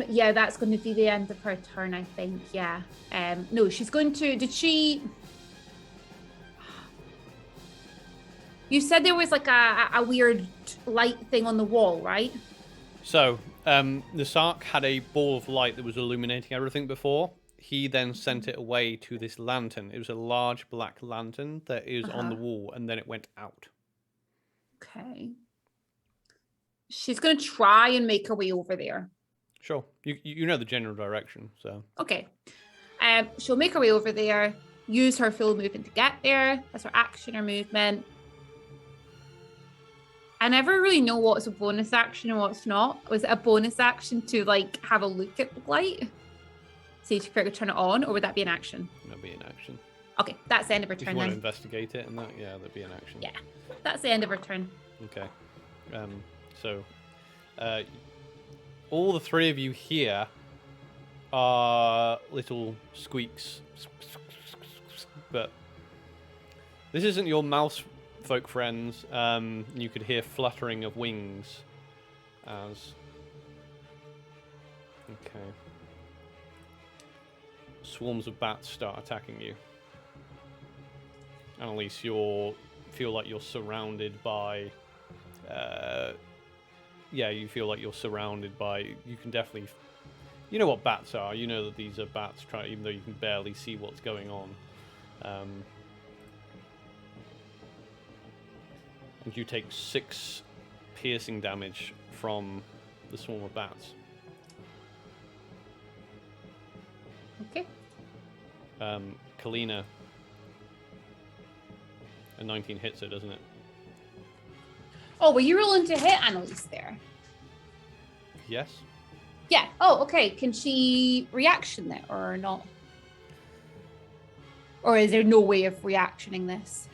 Yeah, that's going to be the end of her turn, I think. Yeah. No, she's going to. Did she? You said there was like a weird light thing on the wall, right? So, Nassarq had a ball of light that was illuminating everything before. He then sent it away to this lantern. It was a large black lantern that is on the wall, and then it went out. Okay. She's going to try and make her way over there. Sure. You know the general direction, so. Okay. She'll make her way over there, use her full movement to get there. That's her action or movement. I never really know what's a bonus action and what's not. Was it a bonus action to like have a look at the light? See if you could turn it on, or would that be an action? That'd be an action. Okay, that's the end of her turn. If you want then. to investigate it and that, yeah, that'd be an action. Yeah, that's the end of her turn. Okay. All the three of you here are little squeaks, but this isn't your mouse folk friends. You could hear fluttering of wings as swarms of bats start attacking you. Annelisse, you feel like you're surrounded by you feel like you're surrounded by, you can definitely You know what bats are. You know that these are bats, even though you can barely see what's going on. And you take 6 piercing damage from the swarm of bats. Okay. Kalina. A 19 hits her, doesn't it? Oh, were you rolling to hit Annelisse there? Yes. Yeah. Oh, okay. Can she reaction that or not? Or is there no way of reactioning this?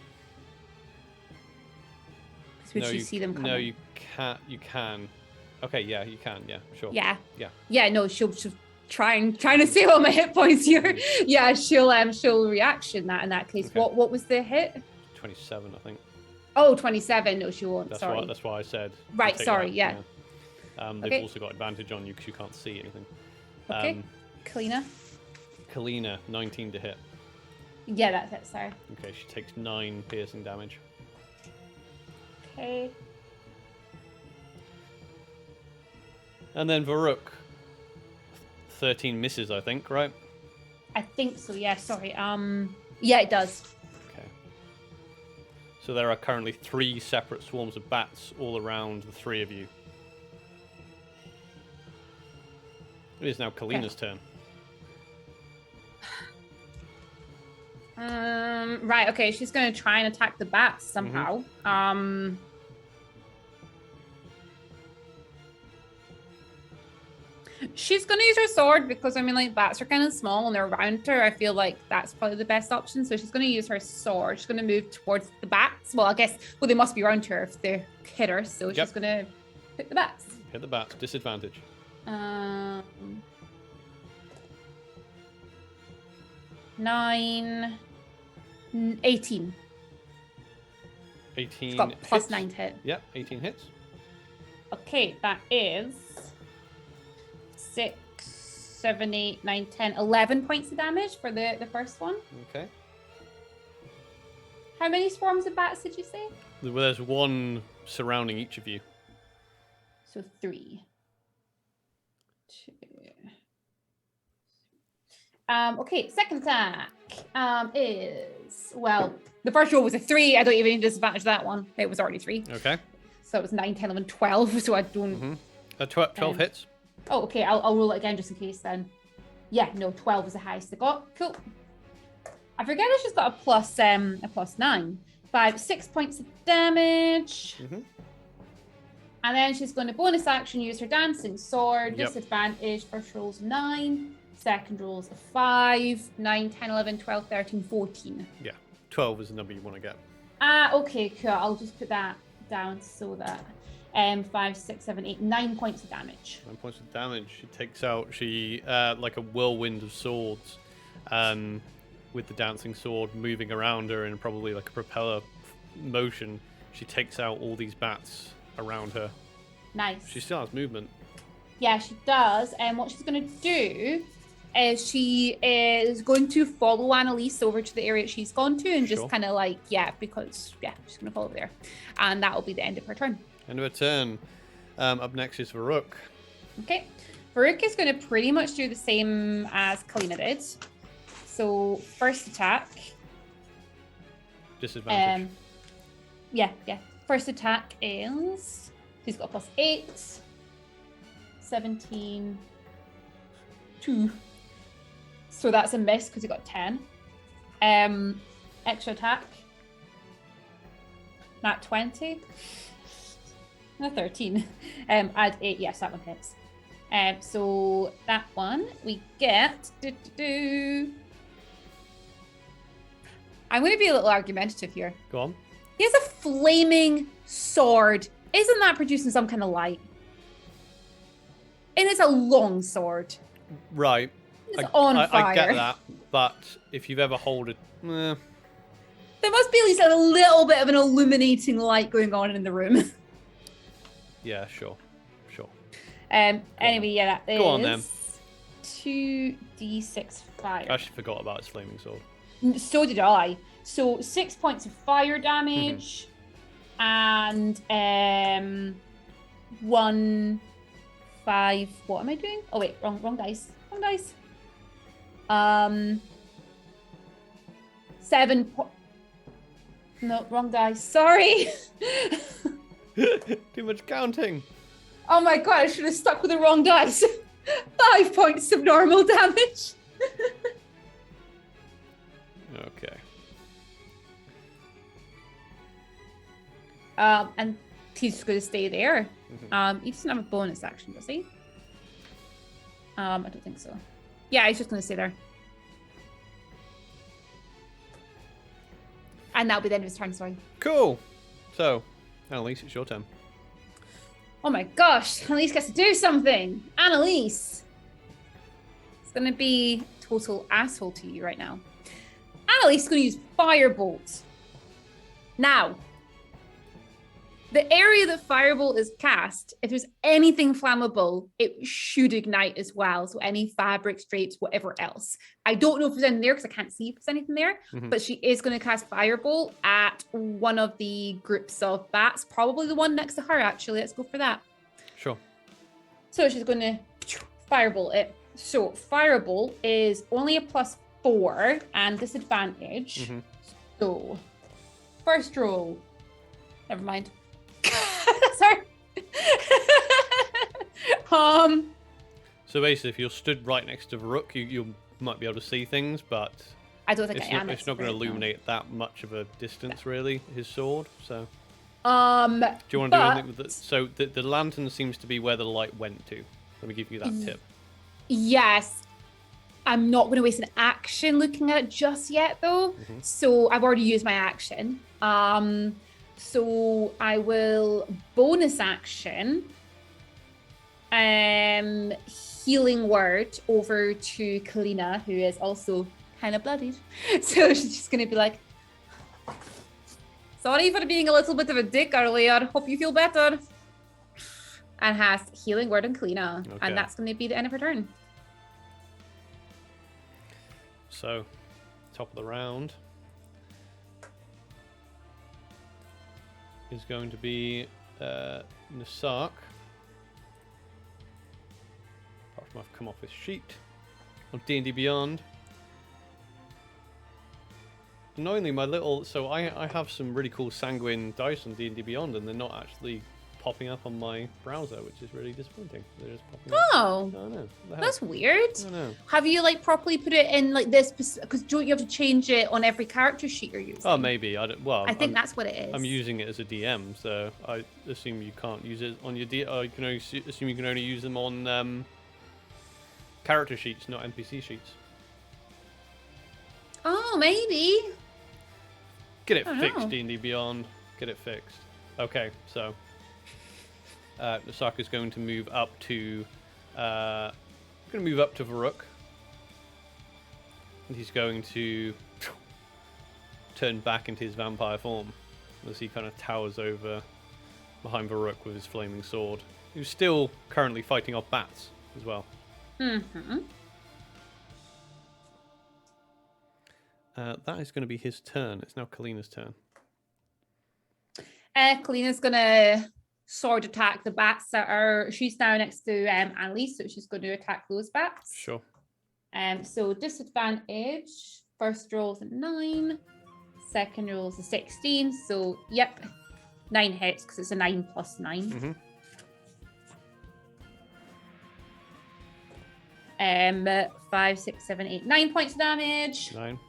Would No, you see them coming? No, you can't. You can. Okay, yeah, you can. Yeah, sure. Yeah. Yeah. Yeah. No, she'll trying to save all my hit points here. Yeah, she'll reaction that in that case. Okay. What was the hit? 27, I think. Oh, 27. No, she won't. Sorry. That's why I said. Right. Sorry. Yeah. They've also got advantage on you because you can't see anything. Okay. Kalina. Kalina, 19 to hit. Yeah, that's it. Sorry. Okay, she takes 9 piercing damage. Okay. And then Varuk. 13 misses, I think, right? I think so. Yeah. Sorry. Yeah, it does. Okay. So there are currently 3 separate swarms of bats all around the 3 of you. It is now Kalina's turn. Right. Okay. She's going to try and attack the bats somehow. She's going to use her sword because, I mean, like, bats are kind of small and they're around her. I feel like that's probably the best option. So she's going to use her sword. She's going to move towards the bats. Well, I guess, they must be around her if they hit her. So she's going to hit the bats. Hit the bats. Disadvantage. 9, 18. 18 It's got plus hits. 9 to hit. Yeah, 18 hits. Okay, that is 6, 7, 8, 9, 10, 11 points of damage for the first one. Okay. How many swarms of bats did you say? Well, there's 1 surrounding each of you. So 3. 2. Okay, second attack is, well, the first roll was a 3. I don't even need to disadvantage that one. It was already 3. Okay. So it was 9, 10, 11, 12. So I don't... 12 hits. Oh, okay. I'll roll it again just in case then. Yeah, no, 12 was the highest I got. Cool. I forget that she's got a plus 9. 6 points of damage. And then she's going to bonus action use her dancing sword. Yep. Disadvantage. First roll's 9. Second roll's a 5. 9, 10, 11, 12, 13, 14. Yeah. 12 is the number you want to get. Okay, cool. I'll just put that down so that 5, 6, 7, 8, 9 points of damage. 9 points of damage. She takes out, like a whirlwind of swords, with the dancing sword moving around her in probably like a propeller motion. She takes out all these bats around her. Nice. She still has movement. Yeah, she does. And what she's going to do is she is going to follow Annelisse over to the area she's gone to and just kind of like, because she's going to follow there. And that will be the end of her turn. End of her turn. Up next is Varuk. Okay. Varuk is going to pretty much do the same as Kalina did. So, first attack. Disadvantage. Yeah. First attack is... He's got a plus 8. 17. 2. So that's a miss because he got 10. Extra attack. Nat 20. No, 13. Add 8. Yes, that one hits. So that one we get. I'm going to be a little argumentative here. Go on. He has a flaming sword. Isn't that producing some kind of light? And it's a long sword. Right. It's on fire. I get that, but if you've ever held it... There must be at least a little bit of an illuminating light going on in the room. Yeah, sure. Anyway, yeah, that is... Go on, then. 2d6 fire. I actually forgot about his flaming sword. So did I. So 6 points of fire damage, and 1 5. What am I doing? Oh wait, wrong dice. Wrong dice. 7. No, wrong dice. Sorry. Too much counting. Oh my god, I should have stuck with the wrong dice. 5 points of normal damage. Okay. And he's just going to stay there. He doesn't have a bonus action, does he? I don't think so. Yeah, he's just going to stay there. And that'll be the end of his turn, sorry. Cool. So, Annelisse, it's your turn. Oh my gosh, Annelisse gets to do something. Annelisse. It's going to be total asshole to you right now. Annelisse is going to use Firebolt. Now, the area that Firebolt is cast, if there's anything flammable, it should ignite as well. So any fabrics, drapes, whatever else. I don't know if there's anything there because I can't see if there's anything there. But she is going to cast Firebolt at one of the groups of bats. Probably the one next to her, actually. Let's go for that. Sure. So she's going to Firebolt it. So Firebolt is only a +4 and disadvantage. So first roll. Never mind. Sorry. So basically, if you're stood right next to Varuk, you might be able to see things, but I don't think it's I am. It's not going to illuminate that much of a distance, really. His sword. So. Do you want to do anything with it? So the lantern seems to be where the light went to. Let me give you that tip. Yes. I'm not going to waste an action looking at it just yet, though. So I've already used my action. So I will bonus action healing word over to Kalina, who is also kind of bloodied. So she's just going to be like, sorry for being a little bit of a dick earlier. Hope you feel better. And has healing word on Kalina. Okay. And that's going to be the end of her turn. So, top of the round is going to be Nassarq. Apart from I've come off his sheet of D&D Beyond. Annoyingly, so I have some really cool sanguine dice on D&D Beyond, and they're not actually popping up on my browser, which is really disappointing. They're just popping up. Oh, I know. that's weird. I know. Have you properly put it in this? Because don't you have to change it on every character sheet you're using? Oh, maybe. I think that's what it is. I'm using it as a DM, so I assume you can't use it on your you can only assume you can only use them on character sheets, not NPC sheets. Oh, maybe. Get it fixed, D&D Beyond. Get it fixed. Okay, so Nassarq is going to move up to Varuk, and he's going to turn back into his vampire form as he kind of towers over behind Varuk with his flaming sword. He's still currently fighting off bats as well. That is going to be his turn. It's now Kalina's turn. Kalina's gonna sword attack the bats that are. She's now next to Annelisse, so she's going to attack those bats. Sure. So disadvantage. First roll's a 9. Second roll's a 16. So yep, 9 hits because it's a 9 plus 9. 5, 6, 7, 8, 9 points of damage. 9.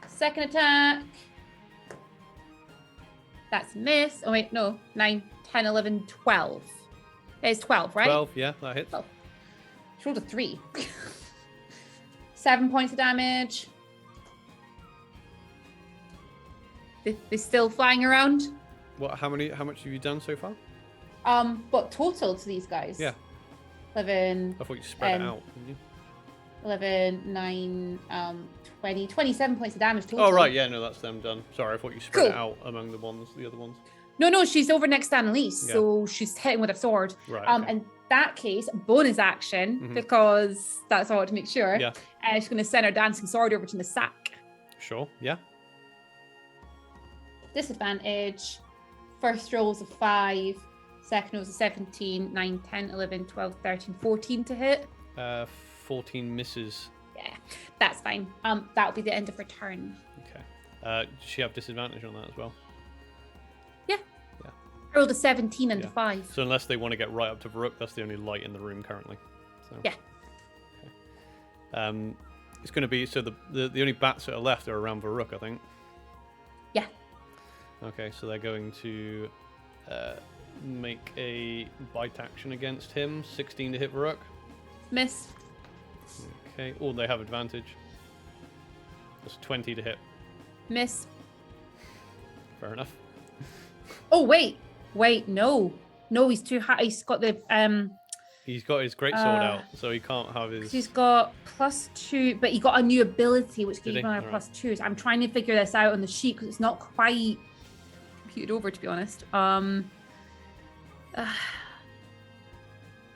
Second attack. That's a miss. Oh, wait, no. 9, 10, 11, 12. It's 12, right? 12, yeah, that hits. 12. She rolled a 3. 7 points of damage. They're still flying around. What? How much have you done so far? What total to these guys? Yeah. 11. I thought you spread it out, didn't you? 11, 9, 20, 27 points of damage total. Oh, right, yeah, no, that's them done. Sorry, I thought you spread it out among the other ones. No, she's over next to Annelisse, so she's hitting with a sword. Right. Okay. In that case, bonus action, because that's all to make sure. Yeah. She's going to send her dancing sword over to Nassarq. Sure, yeah. Disadvantage. First roll's a 5. Second was a 17, 9, 10, 11, 12, 13, 14 to hit. 14 misses. Yeah, that's fine. That'll be the end of her turn. Okay. Does she have disadvantage on that as well? Yeah. Yeah. I rolled a 17 and a 5. So unless they want to get right up to Varuk, that's the only light in the room currently. So. Yeah. Okay. It's going to be, so the only bats that are left are around Varuk, I think. Yeah. Okay, so they're going to make a bite action against him. 16 to hit Varuk. Miss. Okay. Oh, they have advantage. That's 20 to hit. Miss. Fair enough. Oh, wait, no, he's too high. He's got the He's got his greatsword out, so he can't have his. He's got +2, but he got a new ability which gives Did him he? a +2. So I'm trying to figure this out on the sheet because it's not quite computed over, to be honest. How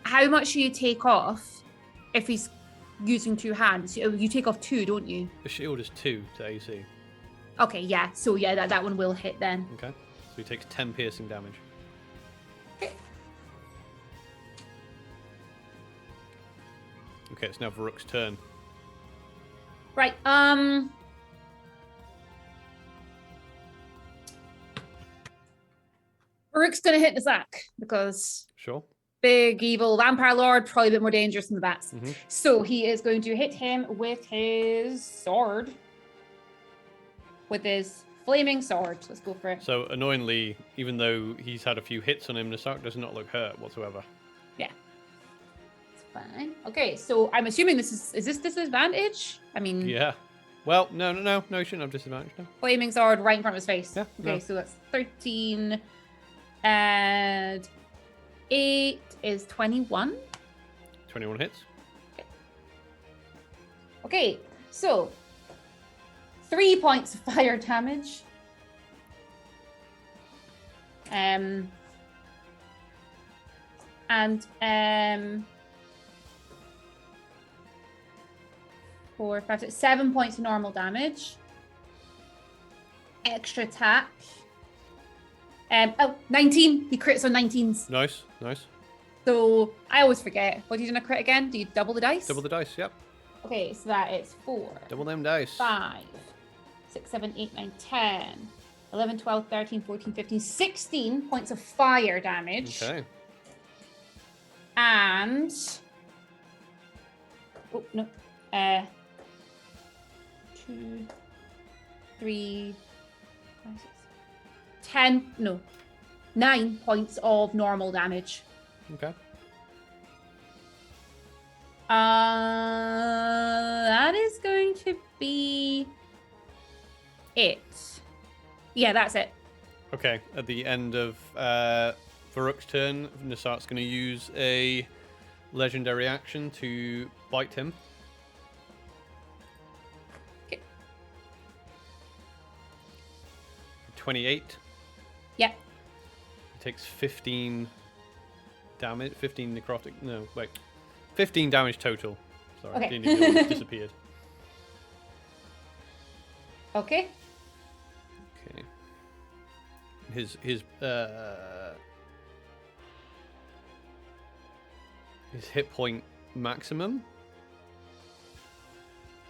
much do you take off if he's using 2 hands? You take off 2, don't you? The shield is 2 to AC. Okay, yeah. So yeah, that one will hit then. Okay. So he takes 10 piercing damage. Okay, it's now Varuk's turn. Right. Varuk's gonna hit Nassarq because Sure. big evil vampire lord, probably a bit more dangerous than the bats. Mm-hmm. So he is going to hit him with his sword. With his flaming sword. Let's go for it. So annoyingly, even though he's had a few hits on him, Nassarq does not look hurt whatsoever. Yeah. It's fine. Okay, so I'm assuming this is this disadvantage? I mean, Yeah. Well, no, you shouldn't have disadvantage, no. flaming sword right in front of his face. Yeah, Okay, no. so that's 13 and 8 is 21. 21 hits. Okay, so 3 points of fire damage. And 4, 5, 6, 7 points of normal damage. Extra attack. 19. He crits on 19s. Nice. So I always forget. What do you do in a crit again? Do you double the dice? Double the dice, yep. Okay, so that is 4. Double them dice. 5, 6, 7, 8, 9, 10, 11, 12, 13, 14, 15, 16 points of fire damage. Okay. And... Oh, no. 2, 3, 5, 6, 10, no. 9 points of normal damage. Okay. That is going to be it. Yeah, that's it. Okay, at the end of Varuk's turn, Nassarq's going to use a legendary action to bite him. Okay. 28. Yeah. He takes 15 damage. 15 necrotic. No, wait. 15 damage total. Sorry, Okay. didn't even know it disappeared. Okay. Okay. His hit point maximum.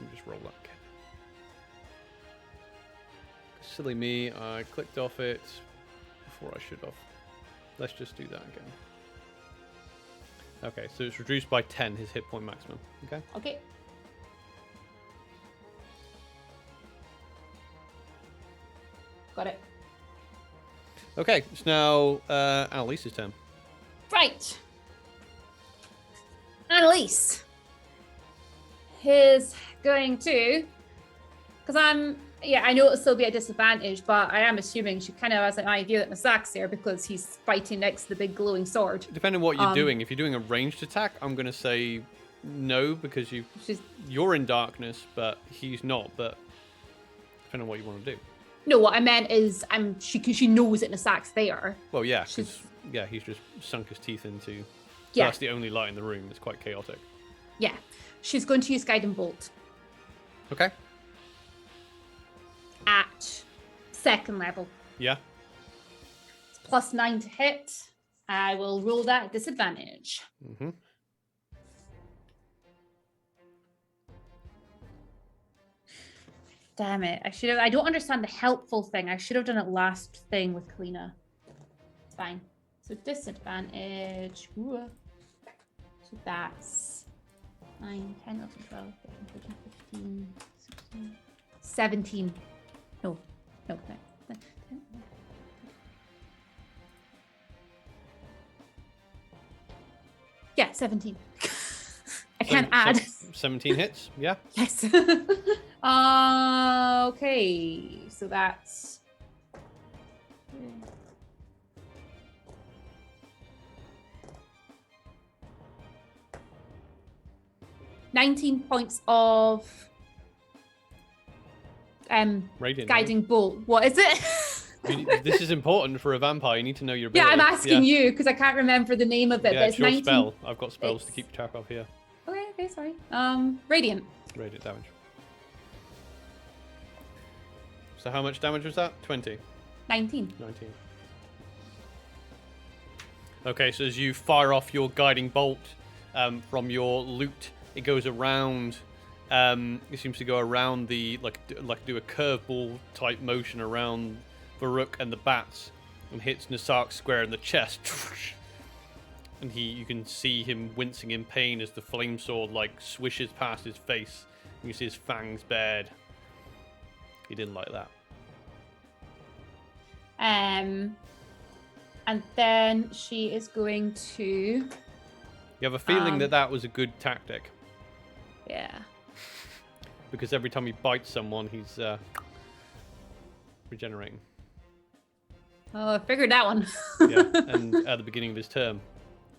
Let me just roll that again. Silly me, I clicked off it before I should have. Let's just do that again. Okay, so it's reduced by 10, his hit point maximum. Okay. Okay. Got it. Okay, it's now Annelise's turn. Right. Annelisse is going to, because I know it'll still be a disadvantage, but I am assuming she kind of has an idea that Nassarq's there because he's fighting next to the big glowing sword. Depending on what you're doing, if you're doing a ranged attack, I'm going to say no because you're in darkness, but he's not. But depending on what you want to do. No, what I meant is she knows that Nassarq's there. Well, yeah, because he's just sunk his teeth into. Yeah. That's the only light in the room. It's quite chaotic. Yeah. She's going to use Guiding Bolt. Okay. At 2nd level. Yeah. It's +9 to hit. I will roll that at disadvantage. Mm-hmm. Damn it. I don't understand the helpful thing. I should have done it last thing with Kalina. It's fine. So disadvantage. Ooh. So that's 9, 10, 11, 12, 13, 14, 15, 16, 17. No. 10, yeah, 17. I can't add. 17 hits, yeah. Yes. Okay, so that's 19 points of Radiant guiding bolt. What is it? This is important for a vampire. You need to know your Yeah, ability. I'm asking you because I can't remember the name of it. Yeah, but it's your 19... spell. I've got spells to keep track of here. Okay, sorry. Radiant. Radiant damage. So how much damage was that? 20? 19. 19. Okay, so as you fire off your guiding bolt from your loot, it goes around. It seems to go around the like do a curveball type motion around Varuk and the bats, and hits Nassarq square in the chest. And you can see him wincing in pain as the flame sword like swishes past his face. You see his fangs bared. He didn't like that. And then she is going to... You have a feeling that was a good tactic. Yeah. Because every time he bites someone, he's regenerating. Oh, I figured that one. Yeah, and at the beginning of his turn,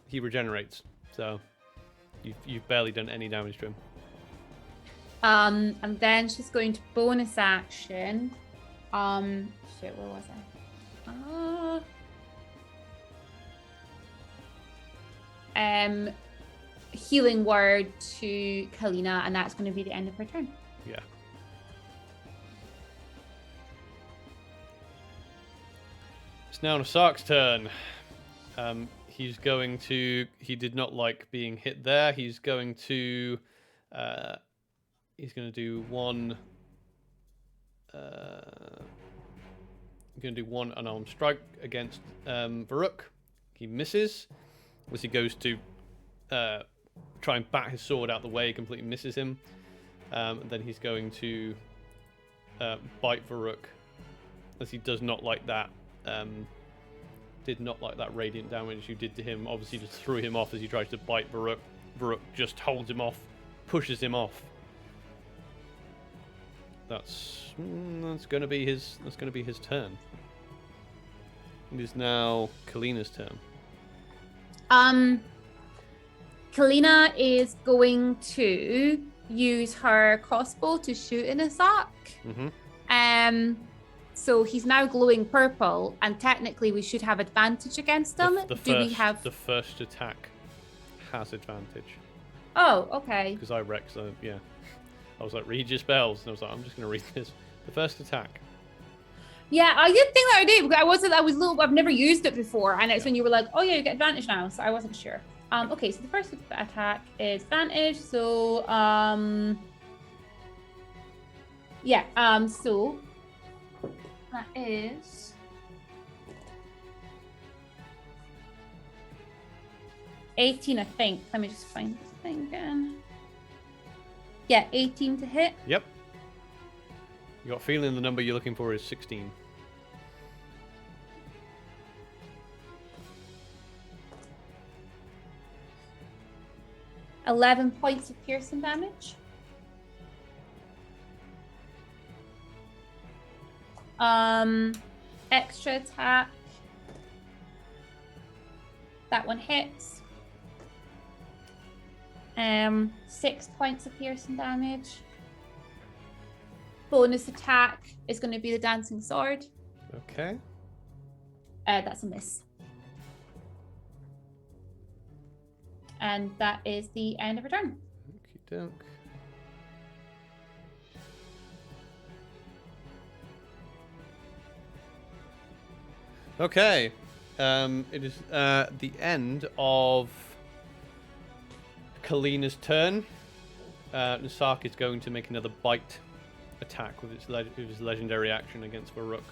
he regenerates. So you've barely done any damage to him. And then she's going to bonus action. Shit, where was I? Healing word to Kalina, and that's going to be the end of her turn. Yeah. It's now Nassarq's turn. He's going to... He did not like being hit there. He's going to... he's going to do one... going to do one unarmed strike against Varuk. He misses. As he goes to try and bat his sword out the way, he completely misses him. And then he's going to bite Varuk, as he does not like that. Did not like that radiant damage you did to him. Obviously, just threw him off as he tries to bite Varuk. Varuk just holds him off, pushes him off. That's going to be his. That's going to be his turn. It is now Kalina's turn. Kalina is going to use her crossbow to shoot in Nassarq. Mm-hmm. So he's now glowing purple, and technically we should have advantage against him. The first attack has advantage. Oh, okay. Because I wrecked, so yeah. I was like, read your spells, and I was like, I'm just going to read this. The first attack. Yeah, I didn't think that I did. I've never used it before, and it's when you were like, oh yeah, you get advantage now, so I wasn't sure. Okay, so the first attack is advantage, so so that is 18, I think. Let me just find this thing again. Yeah, 18 to hit. Yep. You got a feeling the number you're looking for is 16. $11 points of piercing damage. Extra attack. That one hits. 6 points of piercing damage. Bonus attack is going to be the dancing sword. Okay. That's a miss. And that is the end of her turn. Okey-doke. Okay. It is the end of Kalina's turn. Nassarq is going to make another bite attack with his legendary action against Varuk.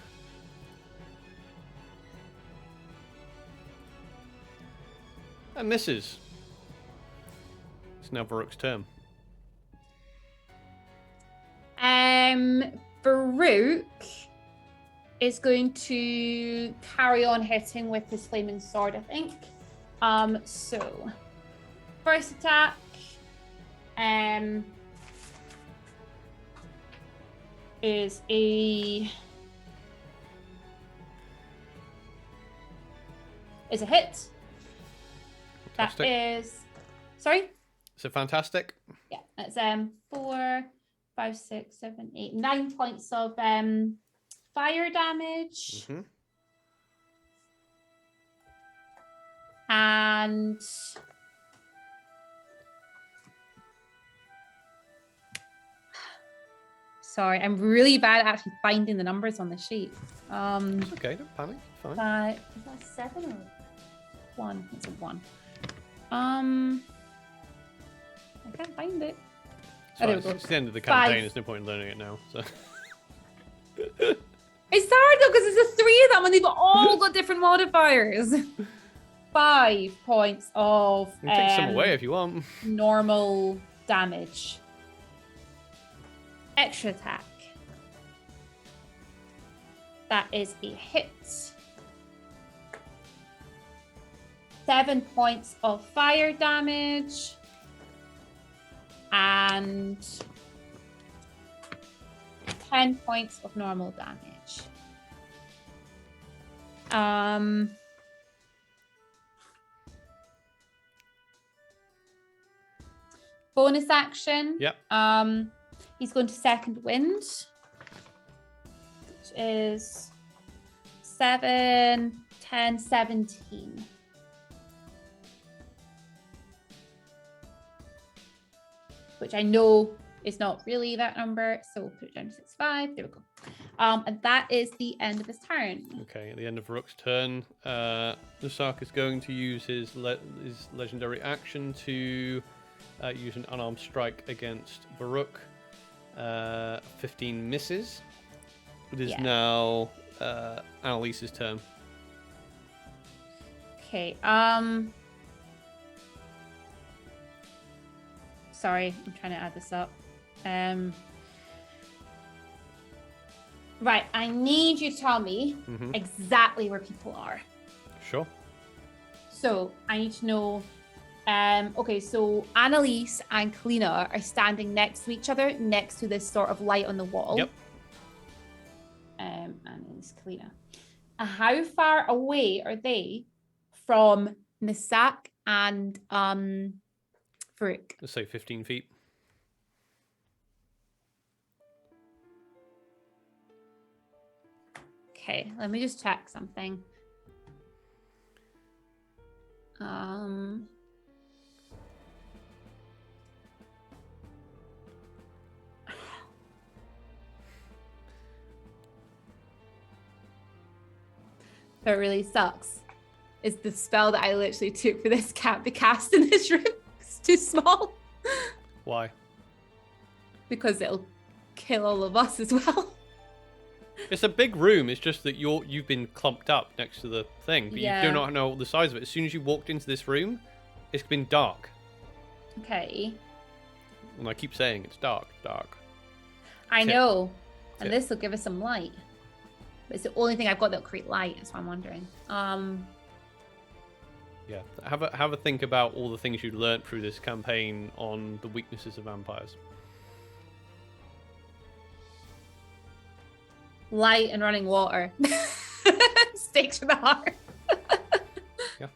And misses. It's now Varuk's turn. Varuk is going to carry on hitting with his flaming sword, I think. So first attack, is a hit. Fantastic. That is, sorry. So fantastic. Yeah, that's 4, 5, 6, 7, 8, 9 points of fire damage. Mm-hmm. And sorry, I'm really bad at actually finding the numbers on the sheet. It's okay, don't panic. It's fine. Is that 7 or 1? It's a 1. I can't find it. It's the end of the campaign. 5. There's no point in learning it now. So. It's hard though because it's the 3 of them and they've all got different modifiers. 5 points of You can take some away if you want. normal damage. Extra attack. That is a hit. 7 points of fire damage. And 10 points of normal damage. Bonus action. Yep. He's going to second wind, which is 7, 10, 17. Which I know is not really that number, so we'll put it down to 6-5. There we go. And that is the end of his turn. Okay, at the end of Rook's turn, Nassarq is going to use his legendary action to use an unarmed strike against Varuk. 15 misses. It is now Annelise's turn. Okay. Sorry, I'm trying to add this up. Right, I need you to tell me exactly where people are. Sure. So I need to know. Okay, so Annelisse and Kalina are standing next to each other, next to this sort of light on the wall. Yep. Annelisse, Kalina. How far away are they from Nassarq and Varuk? Let's say 15 feet. Okay, let me just check something. That really sucks. Is the spell that I literally took for this can't be cast in this room. It's too small. Why? Because it'll kill all of us as well. It's a big room. It's just that you've been clumped up next to the thing, but Yeah. you do not know the size of it. As soon as you walked into this room, it's been dark. Okay. And I keep saying it's dark. I Tip. know. And Tip. this will give us some light. But it's the only thing I've got that'll create light, that's what I'm wondering. Yeah. Have a think about all the things you learnt through this campaign on the weaknesses of vampires. Light and running water. Stakes for the heart. Yeah.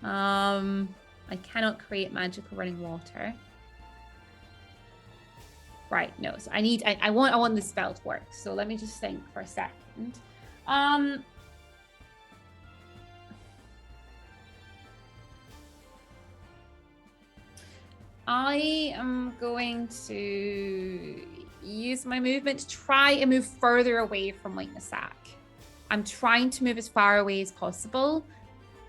I cannot create magical running water. Right, no. So I want this spell to work. So let me just think for a second. I am going to use my movement to try and move further away from like Nassarq I'm trying to move as far away as possible,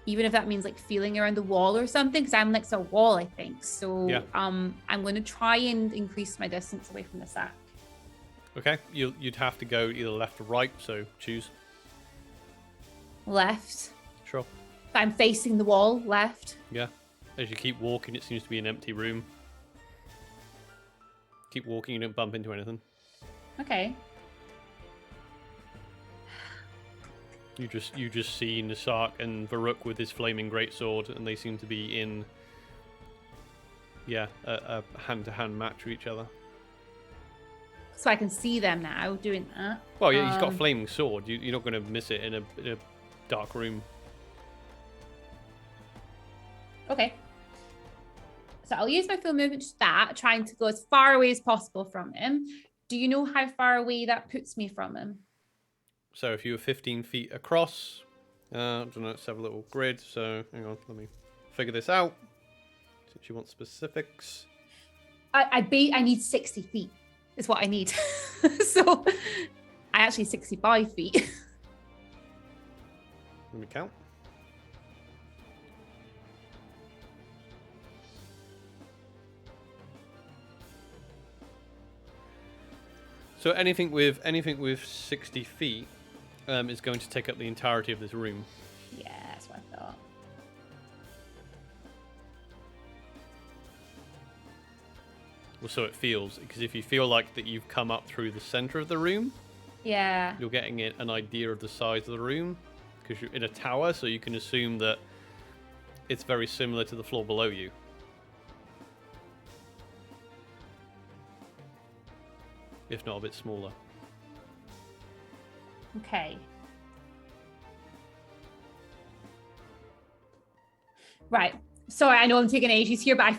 even if that means like feeling around the wall or something, because I'm next to a wall, I think. So Yeah. I'm going to try and increase my distance away from the sack. Okay, you'd have to go either left or right, so choose. Left. Sure. I'm facing the wall, left. Yeah. As you keep walking, it seems to be an empty room. Keep walking, you don't bump into anything. Okay. You just see Nassarq and Varuk with his flaming greatsword, and they seem to be in, a hand-to-hand match with each other. So I can see them now doing that. Well, yeah, he's got a flaming sword. You're not going to miss it in a dark room. Okay. So I'll use my full movement to that, trying to go as far away as possible from him. Do you know how far away that puts me from him? So if you were 15 feet across, I don't know, let's have a little grid. So hang on, let me figure this out. Since you want specifics. I need 60 feet is what I need. So I actually 65 feet. Let me count. So anything with 60 feet is going to take up the entirety of this room. Yeah, that's what I thought. Well, so it feels, because if you feel like that you've come up through the center of the room, Yeah. you're getting an idea of the size of the room, because you're in a tower, so you can assume that it's very similar to the floor below you. If not a bit smaller. Okay. Right. Sorry, I know I'm taking ages here, but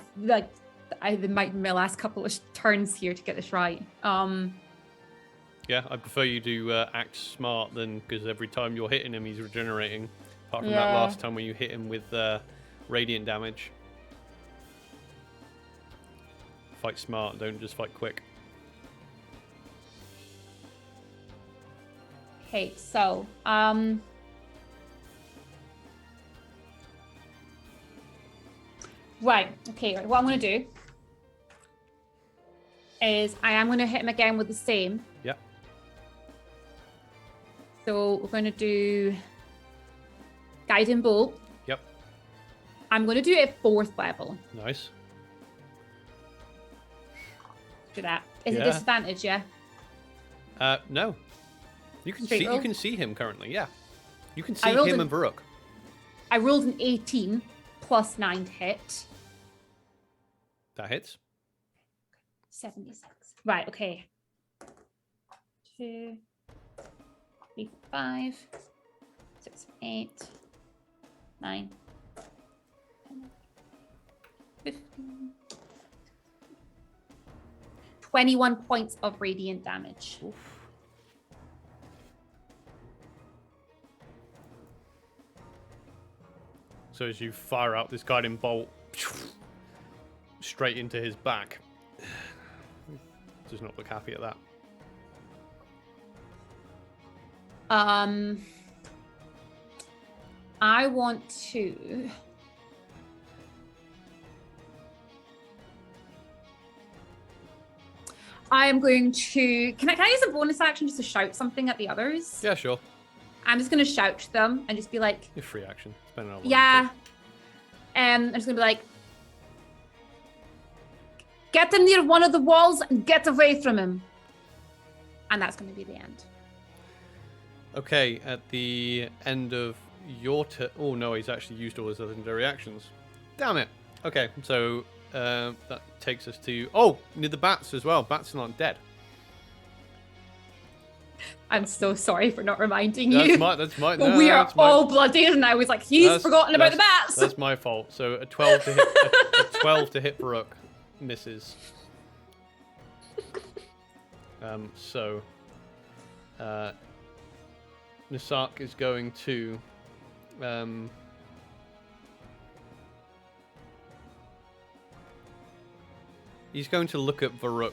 I might my last couple of turns here to get this right. Yeah, I prefer you do act smart then, because every time you're hitting him, he's regenerating. Apart from that Yeah. last time when you hit him with radiant damage. Fight smart, don't just fight quick. Okay, so right. Okay, right. What I'm gonna do is I am gonna hit him again with the same. Yep. So we're gonna do guiding bolt. Yep. I'm gonna do it at 4th level. Nice. Do that. Is it Yeah. disadvantage? Yeah. No. You can Straight see roll? you can see him currently. Yeah. You can see I rolled him an- and Varuk. I rolled an 18 plus 9 to hit. That hits. 76. Right, okay. 2, 3, 5, 6, 8, 9, 10, 15. 21 points of radiant damage. Oof. So as you fire out this guiding bolt straight into his back, does not look happy at that. I want to I am going to can I use a bonus action just to shout something at the others? Yeah, sure. I'm just gonna shout to them and just be like, Your free action. Depending on what yeah. I'm just gonna be like, get him near one of the walls and get away from him. And that's gonna be the end. Okay, at the end of your turn. Oh no, he's actually used all his legendary actions. Damn it. Okay, so that takes us to near the bats as well. Bats are not dead. I'm so sorry for not reminding you. That's my. But No, we are that's my- all bloodied, and I was like, he's forgotten about the bats. That's my fault. So a 12 to hit. a 12 to hit Varuk misses. So Nassarq is going to he's going to look at Varuk.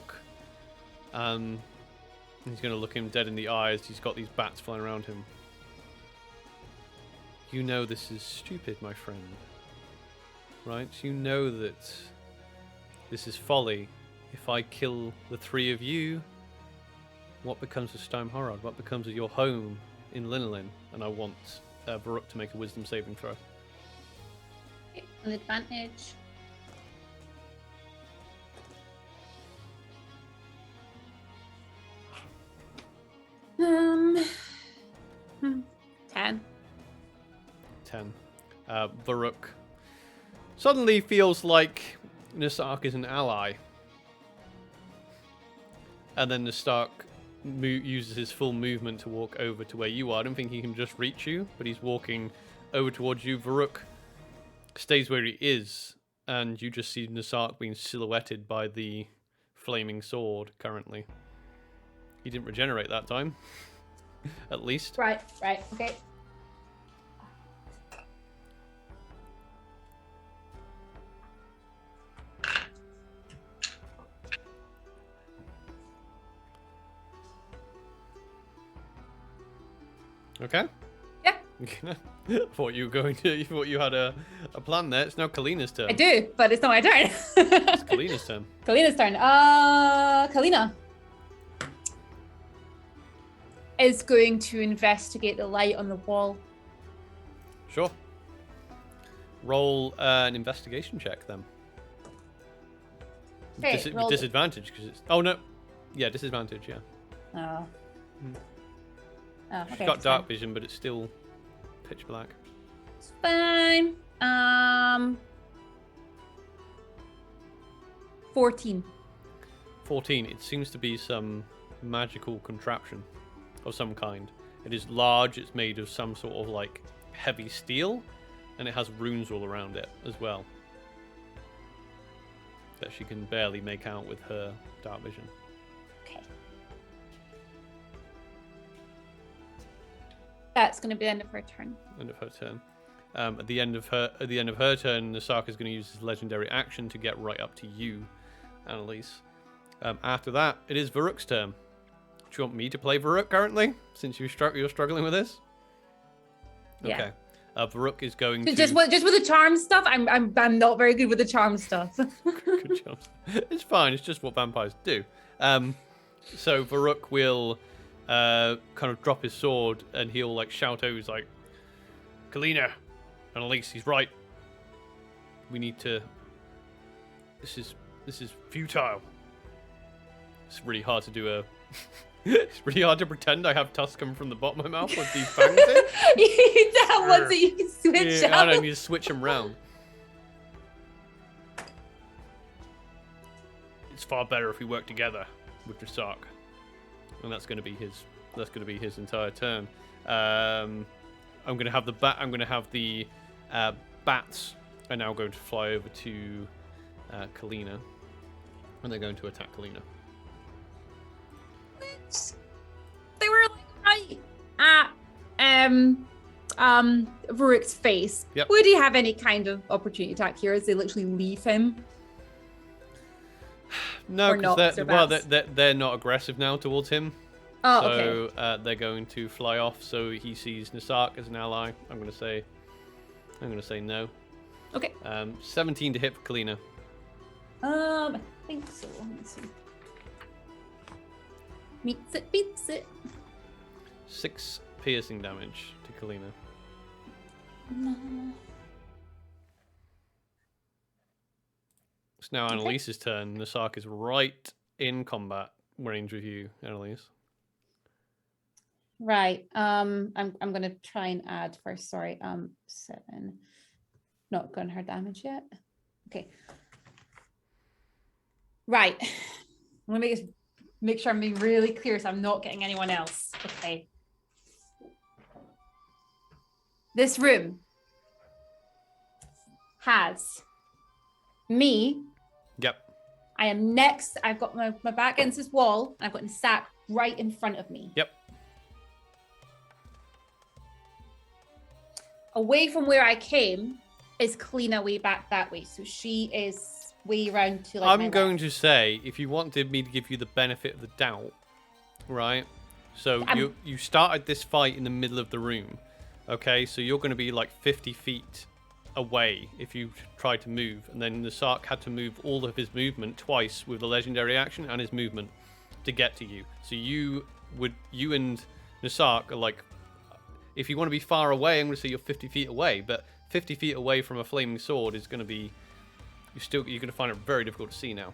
He's going to look him dead in the eyes. He's got these bats flying around him. You know this is stupid, my friend. Right? You know that this is folly. If I kill the three of you, what becomes of Steimharad? What becomes of your home in Linolin? And I want Varuk to make a wisdom saving throw. Okay, an advantage. Um, 10. 10. Varuk suddenly feels like Nassarq is an ally. And then Nassarq uses his full movement to walk over to where you are. I don't think he can just reach you, but he's walking over towards you. Varuk stays where he is, and you just see Nassarq being silhouetted by the flaming sword currently. He didn't regenerate that time, at least. Right, okay. Okay. Yeah. Thought you were going to. You thought you had a plan there. It's now Kalina's turn. I do, but it's not my turn. It's Kalina's turn. Kalina's turn. Kalina is going to investigate the light on the wall. Sure. Roll an investigation check then. Okay, Disadvantage because it's. Oh no. Yeah, disadvantage. Yeah. Oh. Oh, okay. She's got dark vision, but it's still pitch black. It's fine. 14. 14. It seems to be some magical contraption of some kind. It is large. It's made of some sort of like heavy steel, and it has runes all around it as well that she can barely make out with her dark vision. Okay. That's going to be the end of her turn. End of her turn. At the end of her turn, Nassarq is going to use his legendary action to get right up to you, Annelisse. After that, it is Varuk's turn. Do you want me to play Varuk currently, since you're struggling with this? Yeah. Okay. Varuk is going to just with the charm stuff. I'm not very good with the charm stuff. Good job. It's fine. It's just what vampires do. So Varuk will kind of drop his sword and he'll like shout over. He's like, "Kalina, and Annelisse, he's right. We need to. This is futile. It's really hard to do a." It's really hard to pretend I have tusks coming from the bottom of my mouth with these fangs in. You have ones that you can switch I out. don't need to switch them round. It's far better if we work together with Nassarq, and that's going to be his entire turn. I'm going to have the bats are now going to fly over to Kalina, and they're going to attack Kalina. They were like right at Varuk's face. Yep. Would he have any kind of opportunity attack here as they literally leave him? No, Or not, because they're not aggressive now towards him. Oh, so okay. they're going to fly off. So he sees Nassarq as an ally. I'm going to say no. Okay. 17 to hit for Kalina. I think so. Let me see. Meets it, beats it. 6 piercing damage to Kalina. No. It's now Annelise's turn. Nassarq is right in combat range with you, Annelisse. Right. I'm gonna try and add first. Sorry. 7. Not gotten her damage yet. Okay. Right. I'm gonna make sure I'm being really clear so I'm not getting anyone else. Okay. This room has me. Yep. I am next. I've got my back against this wall. And I've got Nassarq right in front of me. Yep. Away from where I came is Kalina way back that way. So she is way around to like I'm going to say, if you wanted me to give you the benefit of the doubt, right? So you started this fight in the middle of the room. Okay, so you're going to be like 50 feet away if you try to move, and then Nassarq had to move all of his movement twice with the legendary action and his movement to get to you. So you and Nassarq are like, if you want to be far away, I'm going to say you're 50 feet away, but 50 feet away from a flaming sword is going to be, you're going to find it very difficult to see now.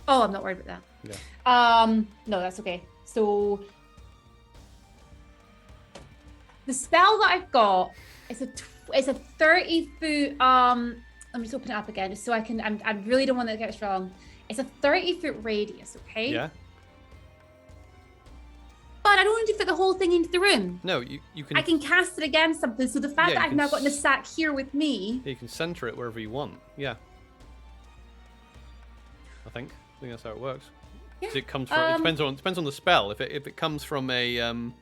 Oh, I'm not worried about Yeah. that. No, that's okay. So the spell that I've got is a 30 foot. Let me just open it up again, just so I can. I really don't want to get it wrong. It's a 30-foot radius, okay? Yeah. But I don't want to fit the whole thing into the room. No, you can. I can cast it against something. So the fact that I've now got Nassarq here with me. You can center it wherever you want. Yeah. I think that's how it works. Yeah. It comes from. It depends on the spell. If it comes from an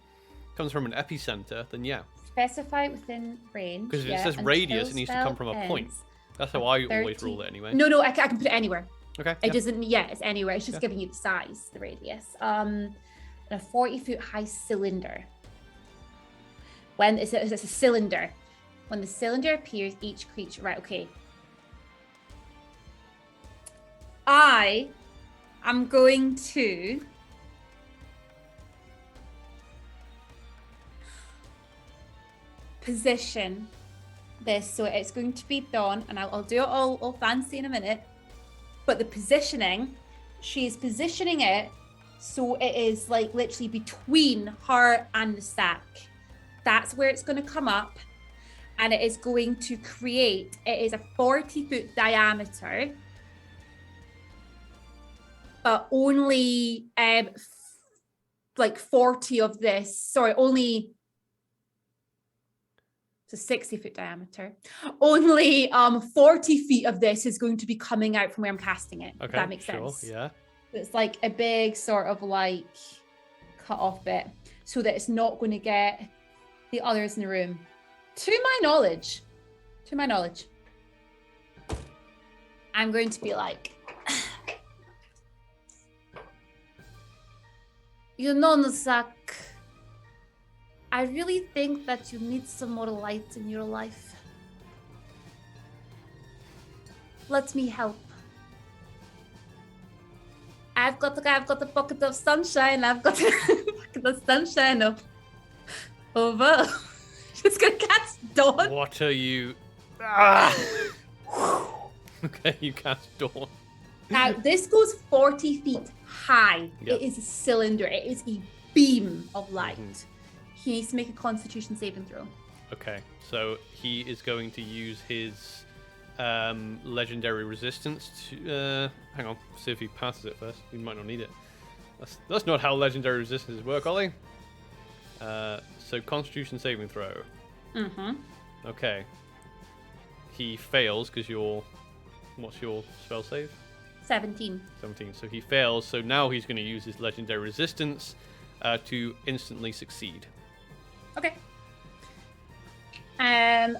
epicenter, then yeah. Specify within range. Because if it says radius, it needs to come from a point. That's how I always rule it anyway. No, I can put it anywhere. Okay. It doesn't. Yeah, it's anywhere. It's just giving you the size, the radius. A 40-foot high cylinder. When it's a cylinder. When the cylinder appears, each creature. Right. Okay. I am going to position this so it's going to be done, and I'll do it all fancy in a minute. But the positioning, she's positioning it so it is like literally between her and the stack. That's where it's going to come up, and it is going to create. It is a 40-foot diameter, but only like 40 of this. Sorry, only. It's a 60-foot diameter. Only 40 feet of this is going to be coming out from where I'm casting it. Okay, if that makes sense. Yeah. It's like a big sort of like cut off bit so that it's not going to get the others in the room. To my knowledge, I'm going to be like, you know, Nassarq, I really think that you need some more light in your life. Let me help. I've got the pocket of sunshine. I've got the pocket of sunshine over. Just gonna cast Dawn. What are you? Ah! Okay, you cast Dawn. Now this goes 40 feet high. Yep. It is a cylinder. It is a beam of light. Mm-hmm. He needs to make a Constitution saving throw. Okay, so he is going to use his legendary resistance to hang on, see if he passes it first. He might not need it. That's not how legendary resistances work, Ollie. So Constitution saving throw. Okay, he fails because what's your spell save? 17. So he fails, so now he's going to use his legendary resistance to instantly succeed. Okay. And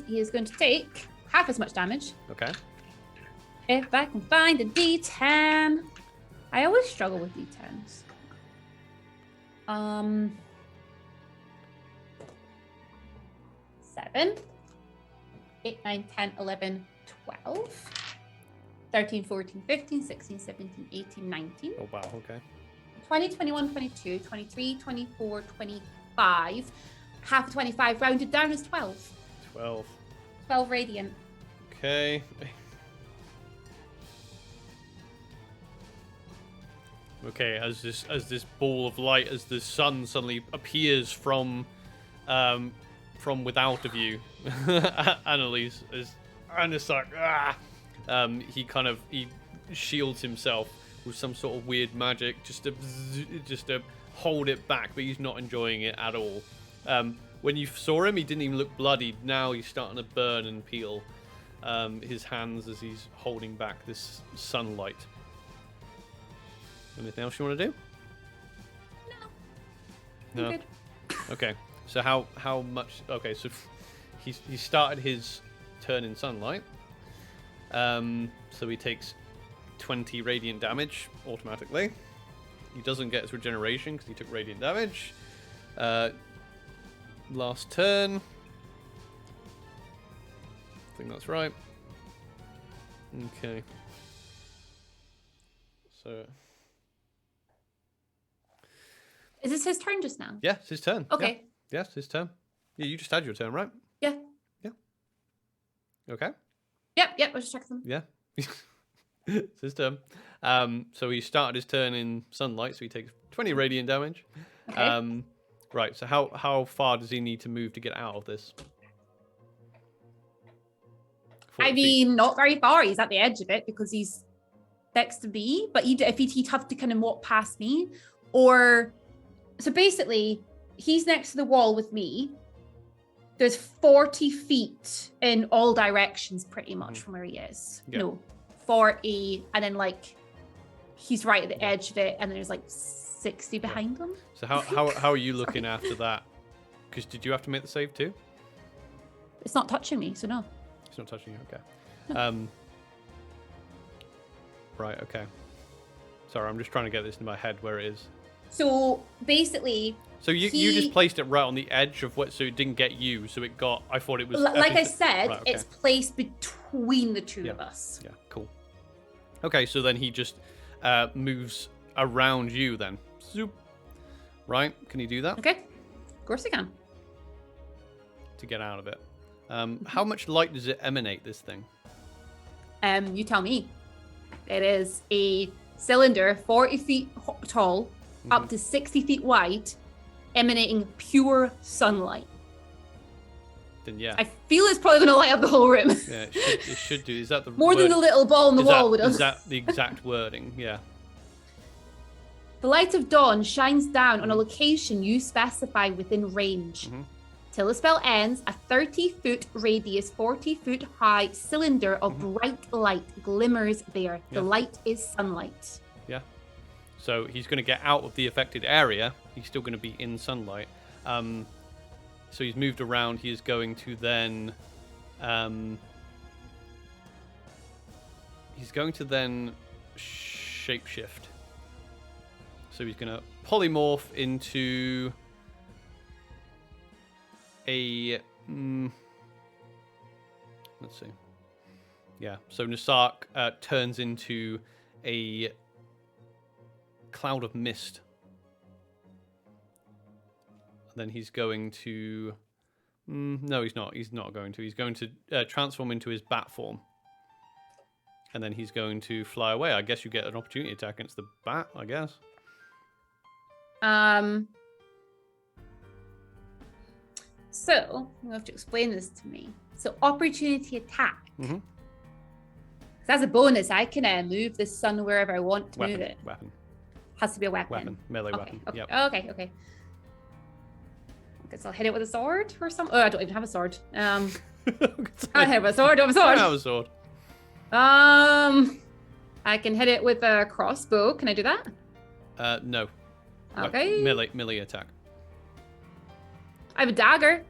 he is going to take half as much damage. Okay. If I can find a D10. I always struggle with D10s. 7, 8, 9, 10, 11, 12, 13, 14, 15, 16, 17, 18, 19. Oh, wow, okay. 20, 21, 22, 23, 24, 25. Half of 25 rounded down is 12. 12. 12 radiant. Okay. Okay, as this ball of light, as the sun suddenly appears from without of you, Annelisse is like, he shields himself with some sort of weird magic just to hold it back, but he's not enjoying it at all. When you saw him, he didn't even look bloodied. Now he's starting to burn and peel his hands as he's holding back this sunlight. Anything else you want to do? No. Good. Okay. So how much? Okay, so he started his turn in sunlight. So he takes 20 radiant damage automatically. He doesn't get his regeneration because he took radiant damage. last turn. I think that's right. Okay. So. Is this his turn just now? Yeah, it's his turn. Okay. Yeah, it's his turn. Yeah, you just had your turn, right? Yeah. Yeah. Okay. Yep. I was just checking them. Yeah. It's his turn. So he started his turn in sunlight, so he takes 20 radiant damage. Okay. Right, so how far does he need to move to get out of this? 40 I mean, not very far. He's at the edge of it because he's next to me. But if he'd have to kind of walk past me, or so basically, he's next to the wall with me. There's 40 feet in all directions, pretty much from where he is. Yeah. No, 40, and then like he's right at the edge of it, and then there's like 60 behind him. So how are you looking after that? Because did you have to make the save too? It's not touching me, so no. It's not touching you. Okay. Right. Okay. Sorry, I'm just trying to get this in my head where it is. So basically, so you just placed it right on the edge of what, so it didn't get you. So it got. I thought it was. like I said, right, okay. It's placed between the two of us. Yeah. Cool. Okay, so then he just moves around you then. Zoop. Right? Can you do that? Okay. Of course I can. To get out of it. How much light does it emanate, this thing? You tell me. It is a cylinder 40 feet tall, up to 60 feet wide, emanating pure sunlight. Then yeah. I feel it's probably going to light up the whole room. Yeah, it should do. Is that the More than the little ball on the wall would have. Is that the exact wording? Yeah. The light of dawn shines down on a location you specify within range. Till the spell ends, a 30-foot radius, 40-foot high cylinder of bright light glimmers there. The light is sunlight. Yeah. So he's going to get out of the affected area. He's still going to be in sunlight. So he's moved around. He is going to then... he's going to then shapeshift. So he's going to polymorph into... let's see. Yeah, so Nassarq turns into a cloud of mist. And then he's going to... no, he's not. He's not going to. He's going to transform into his bat form. And then he's going to fly away. I guess you get an opportunity attack against the bat, I guess. So, you have to explain this to me. So, opportunity attack. As a bonus, I can move the sun wherever I want to move it. Weapon. Has to be a weapon. Melee okay, weapon. Okay. Yep. Okay. Okay, so I'll hit it with a sword or something. Oh, I don't even have a sword. I'll hit it with a sword. I don't have a sword. I can hit it with a crossbow. Can I do that? No. Okay. Melee attack. I have a dagger.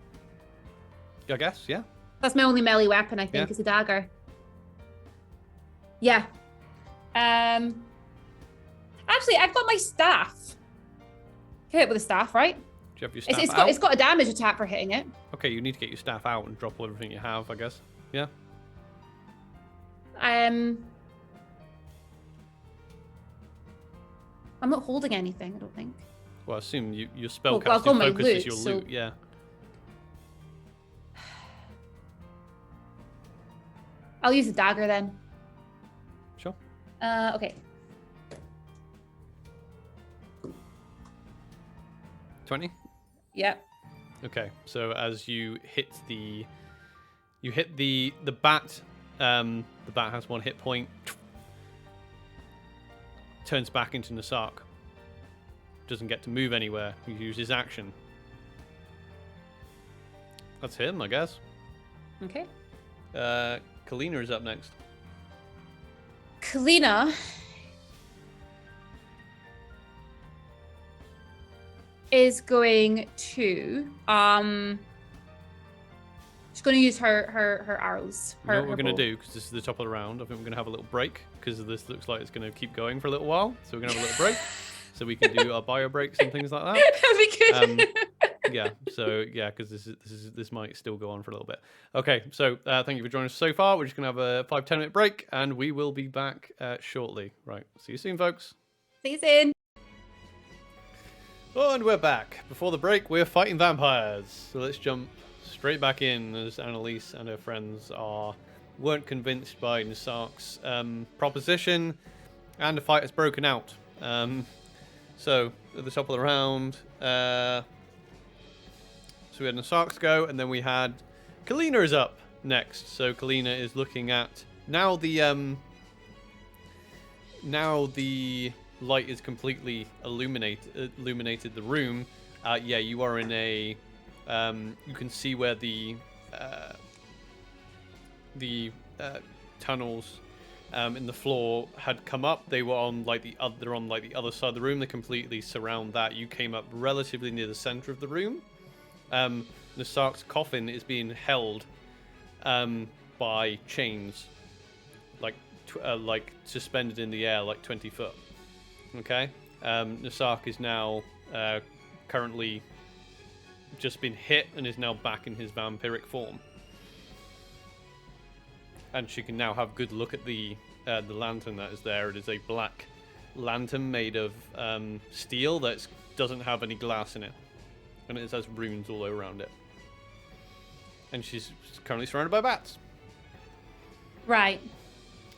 I guess, yeah. That's my only melee weapon, I think, is a dagger. Yeah. Actually, I've got my staff. Hit it with a staff, right? Do you have your staff out? It's got a damage attack for hitting it. Okay, you need to get your staff out and drop everything you have, I guess. Yeah. I'm not holding anything, I don't think. Well, I assume your spell I've got my focus is loot, your so... loot, yeah. I'll use a dagger then. Sure. Okay. 20? Yep. Okay, so as you hit the bat, the bat has 1 hit point. Turns back into Nassarq. Doesn't get to move anywhere. He uses action. That's him, I guess. Okay. Kalina is up next. Kalina is going to she's going to use her arrows. You know what we're going to do, because this is the top of the round. I think we're going to have a little break, because this looks like it's going to keep going for a little while. So we're going to have a little break, so we can do our bio breaks and things like that. That'd be good. Yeah. So yeah, because this might still go on for a little bit. Okay. So thank you for joining us so far. We're just gonna have a 5-10 minute break, and we will be back shortly. Right. See you soon, folks. See you soon. Oh, and we're back. Before the break, we're fighting vampires. So let's jump straight back in as Annelisse and her friends weren't convinced by Nassarq's proposition, and the fight has broken out. So at the top of the round, so we had Nassarq's go, and then we had Kalina's up next. So Kalina is looking at now the light is completely illuminated the room. Yeah, you are in a you can see where the tunnels in the floor had come up. They were on the other side of the room. They completely surround that. You came up relatively near the center of the room. Nassarq's coffin is being held by chains, like suspended in the air, like 20 foot. Okay, Nassarq is now currently just been hit and is now back in his vampiric form, and she can now have good look at the lantern that is there. It is a black lantern made of steel that doesn't have any glass in it, and it has runes all around it. And she's currently surrounded by bats. Right.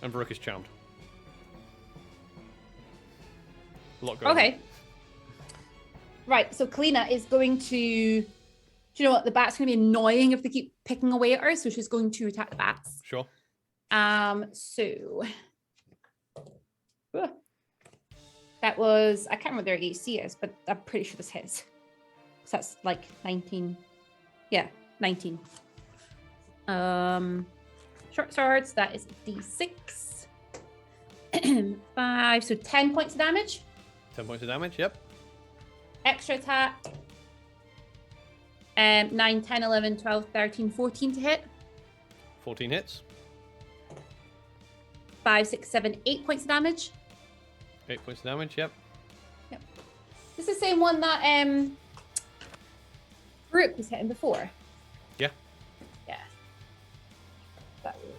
And Varuk is charmed. A lot going on. Okay. Right, so Kalina is going to... Do you know what? The bats are going to be annoying if they keep picking away at her, so she's going to attack the bats. Sure. So... That was... I can't remember what their AC is, but I'm pretty sure this hits. So that's like 19. Yeah, 19. Short swords, that is D6. 5, so 10 points of damage. 10 points of damage, yep. Extra attack. 9, 10, 11, 12, 13, 14 to hit. 14 hits. 5, 6, 7, 8 points of damage. 8 points of damage, yep. Yep. This is the same one that Brooke was hitting before. Yeah. Yeah. That was...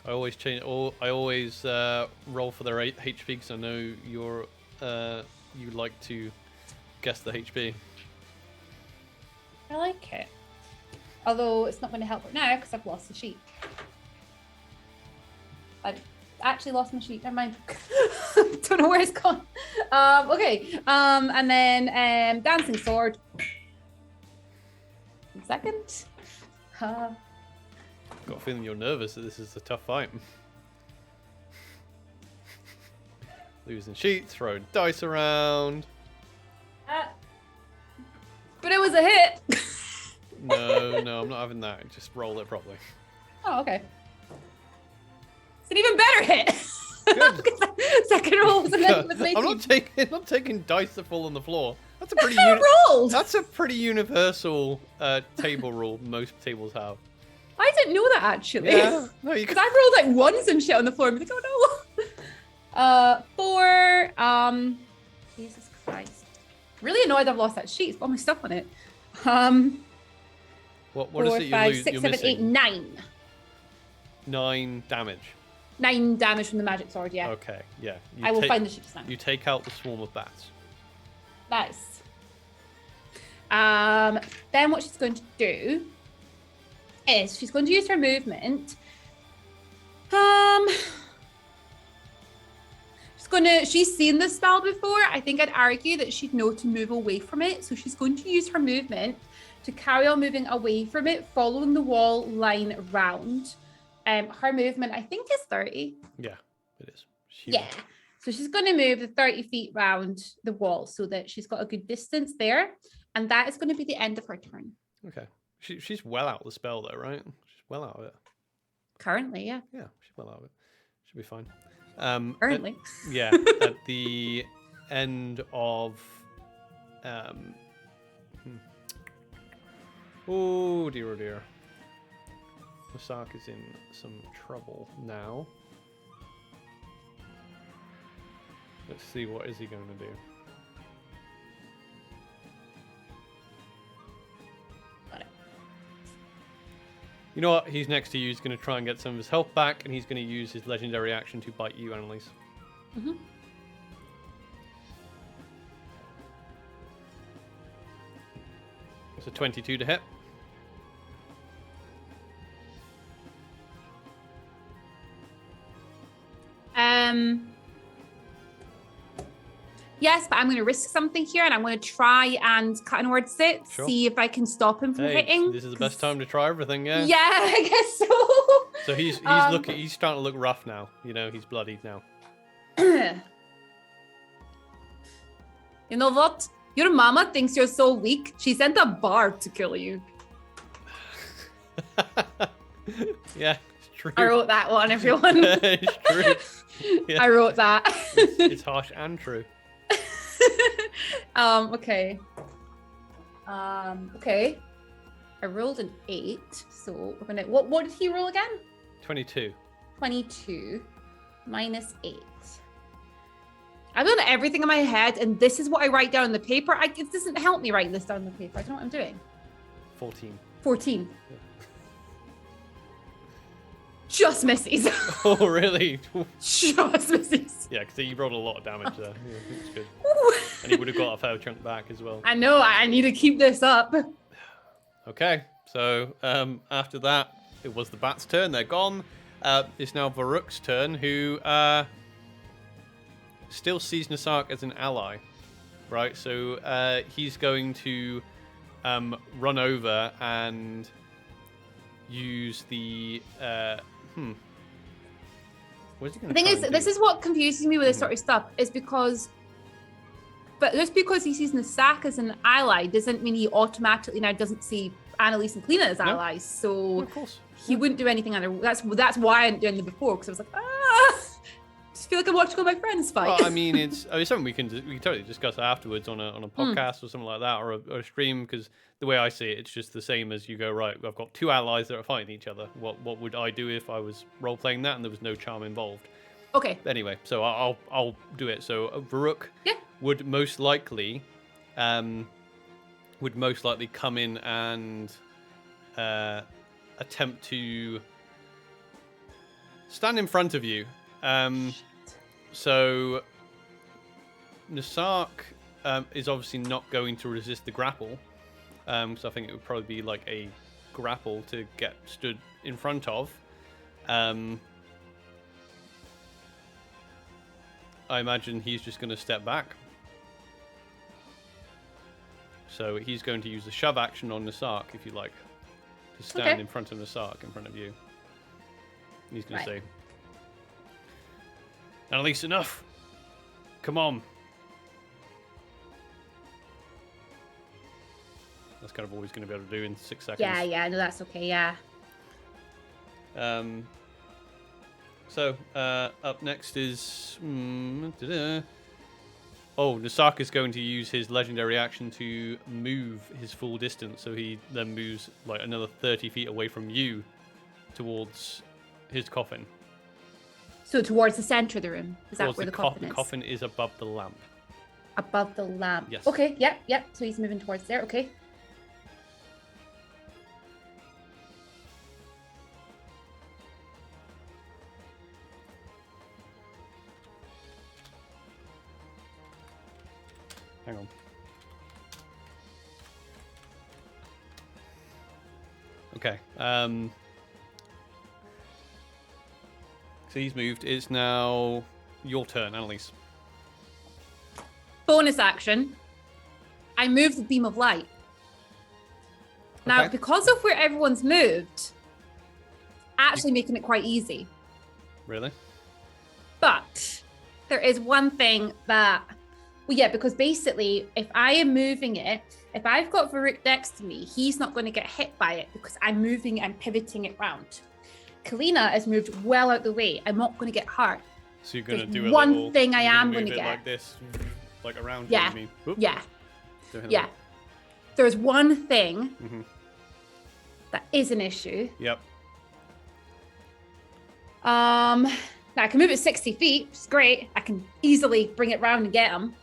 I always change. I always roll for their HP because I know you like to guess the HP. I like it. Although it's not going to help right now because I've lost the sheet. I've actually lost my sheet. Never mind. Don't know where it's gone. Okay. And then dancing sword. 1 second. Got a feeling you're nervous that this is a tough fight. Losing sheets, throwing dice around. But it was a hit. No, I'm not having that. Just roll it properly. Oh, okay. It's an even better hit. Good. Second roll was an I'm not taking dice that fall on the floor. That's a pretty rolled. That's a pretty universal table rule most tables have. I didn't know that actually. Yeah, no, you. Because I've rolled like ones and shit on the floor and be like, oh no. 4. Jesus Christ. Really annoyed I've lost that sheet. It's got my stuff on it. What 4, is it 5, you're 6, 7, missing? 8, 9. 9 damage. 9 damage from the magic sword, yeah. Okay, yeah. I will find the sheets now. You take out the swarm of bats. Nice. Then what she's going to do is she's going to use her movement. She's seen this spell before. I think I'd argue that she'd know to move away from it. So she's going to use her movement to carry on moving away from it, following the wall line round. Her movement, I think, is 30. Yeah, it is. Yeah. So she's going to move the 30 feet round the wall so that she's got a good distance there. And that is going to be the end of her turn. Okay. She's well out of the spell, though, right? She's well out of it. Currently, yeah. Yeah, she's well out of it. Should be fine. Currently. At the end of... Oh, dear, oh, dear. Nassarq is in some trouble now. Let's see, what is he going to do? You know what? He's next to you. He's going to try and get some of his health back, and he's going to use his legendary action to bite you, Annelisse. Mm-hmm. It's a 22 to hit. Yes, but I'm going to risk something here, and I'm going to try and cut towards it, Sure. see if I can stop him from hitting. This is the best time to try everything, yeah? Yeah, I guess so. So he's he's starting to look rough now. You know, he's bloodied now. You know what? Your mama thinks you're so weak. She sent a bard to kill you. Yeah, it's true. I wrote that one, everyone. It's true. Yeah. I wrote that. It's harsh and true. Okay. Okay. I rolled an 8, so we're gonna. What did he roll again? 22. 22 minus 8. I've done everything in my head, and this is what I write down on the paper. It doesn't help me write this down on the paper. I don't know what I'm doing. 14. 14. Yeah. Just misses. Oh, really? Just misses. Yeah, because you rolled a lot of damage there. Yeah, it's good. And he would have got a fair chunk back as well. I know. I need to keep this up. Okay, so after that, it was the bat's turn. They're gone. It's now Varuk's turn, who still sees Nassarq as an ally, right? So he's going to run over and use the... What is he going to The thing is, this is what confuses me with this sort of stuff, is because... But just because he sees Nassarq as an ally doesn't mean he automatically now doesn't see Annelisse and Kalina as allies. So of course. He wouldn't do anything other. That's why I didn't do anything before, because I was like, I just feel like I'm watching all my friends fight. Well, I mean, it's something we can totally discuss afterwards on a podcast or something like that, or a stream. Because the way I see it, it's just the same as you go, right, I've got two allies that are fighting each other. What would I do if I was role playing that and there was no charm involved? Okay. Anyway, so I'll do it. So Varuk would most likely come in and attempt to stand in front of you. So Nassarq is obviously not going to resist the grapple. So I think it would probably be like a grapple to get stood in front of. I imagine he's just going to step back. So he's going to use the shove action on Nassarq, if you like, to stand in front of Nassarq, in front of you. He's going to say, Annelisse, enough. Come on. That's kind of all he's going to be able to do in 6 seconds. Yeah, no, that's okay, yeah. So, up next is... Nassarq is going to use his legendary action to move his full distance, so he then moves like another 30 feet away from you towards his coffin. So towards the center of the room? Is that where the coffin is? The coffin is above the lamp. Above the lamp? Yes. Okay, yep. So he's moving towards there, okay. Hang on. Okay. So he's moved. It's now your turn, Annelisse. Bonus action. I moved the beam of light. Now, because of where everyone's moved, actually making it quite easy. Really? But there is one thing that... Well, yeah, because basically, if I am moving it, if I've got Varuk next to me, he's not going to get hit by it because I'm moving and pivoting it round. Kalina has moved well out the way. I'm not going to get hurt. So you're going to do one thing I am going to get. Like this, like around yeah. you, mean? Yeah. Yeah. There's one thing that is an issue. Yep. Now I can move it 60 feet, which is great. I can easily bring it round and get him.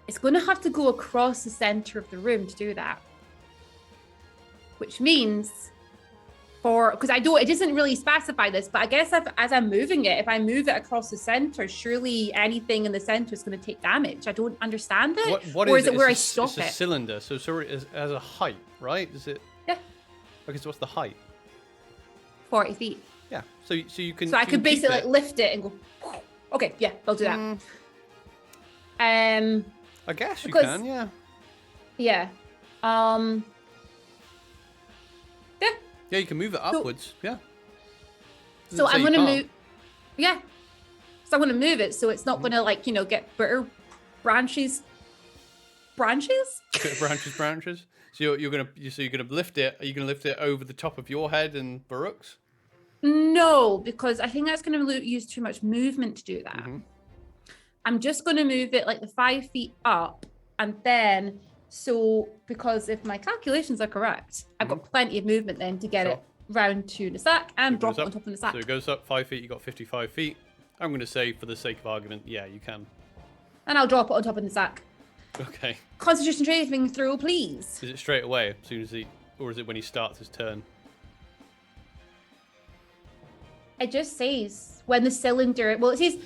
It's going to have to go across the center of the room to do that. Which means because it doesn't really specify this, but I guess as I'm moving it, if I move it across the center, surely anything in the center is going to take damage. I don't understand it. What or is it where I stop stop it? it? It's a cylinder, so it has a height, right? Is it? Yeah. Okay, so what's the height? 40 feet. Yeah. So you can. So I could basically like lift it and go. Okay, yeah, I'll do that. I guess you can, yeah. Yeah. Yeah, you can move it upwards. Yeah. So I'm gonna move. Yeah. So I'm gonna move it so it's not gonna like get bitter branches. Branches. Branches. So you're gonna lift it. Are you gonna lift it over the top of your head and Baruch's? No, because I think that's gonna use too much movement to do that. Mm-hmm. I'm just gonna move it like the 5 feet up, and then. So, because if my calculations are correct, I've got plenty of movement then to get it round to Nassarq and drop it on top of Nassarq. So it goes up 5 feet, you got 55 feet. I'm going to say, for the sake of argument, yeah, you can. And I'll drop it on top of Nassarq. Okay. Constitution saving throw, please. Is it straight away, as soon as or is it when he starts his turn? It just says when the cylinder. Well, it says.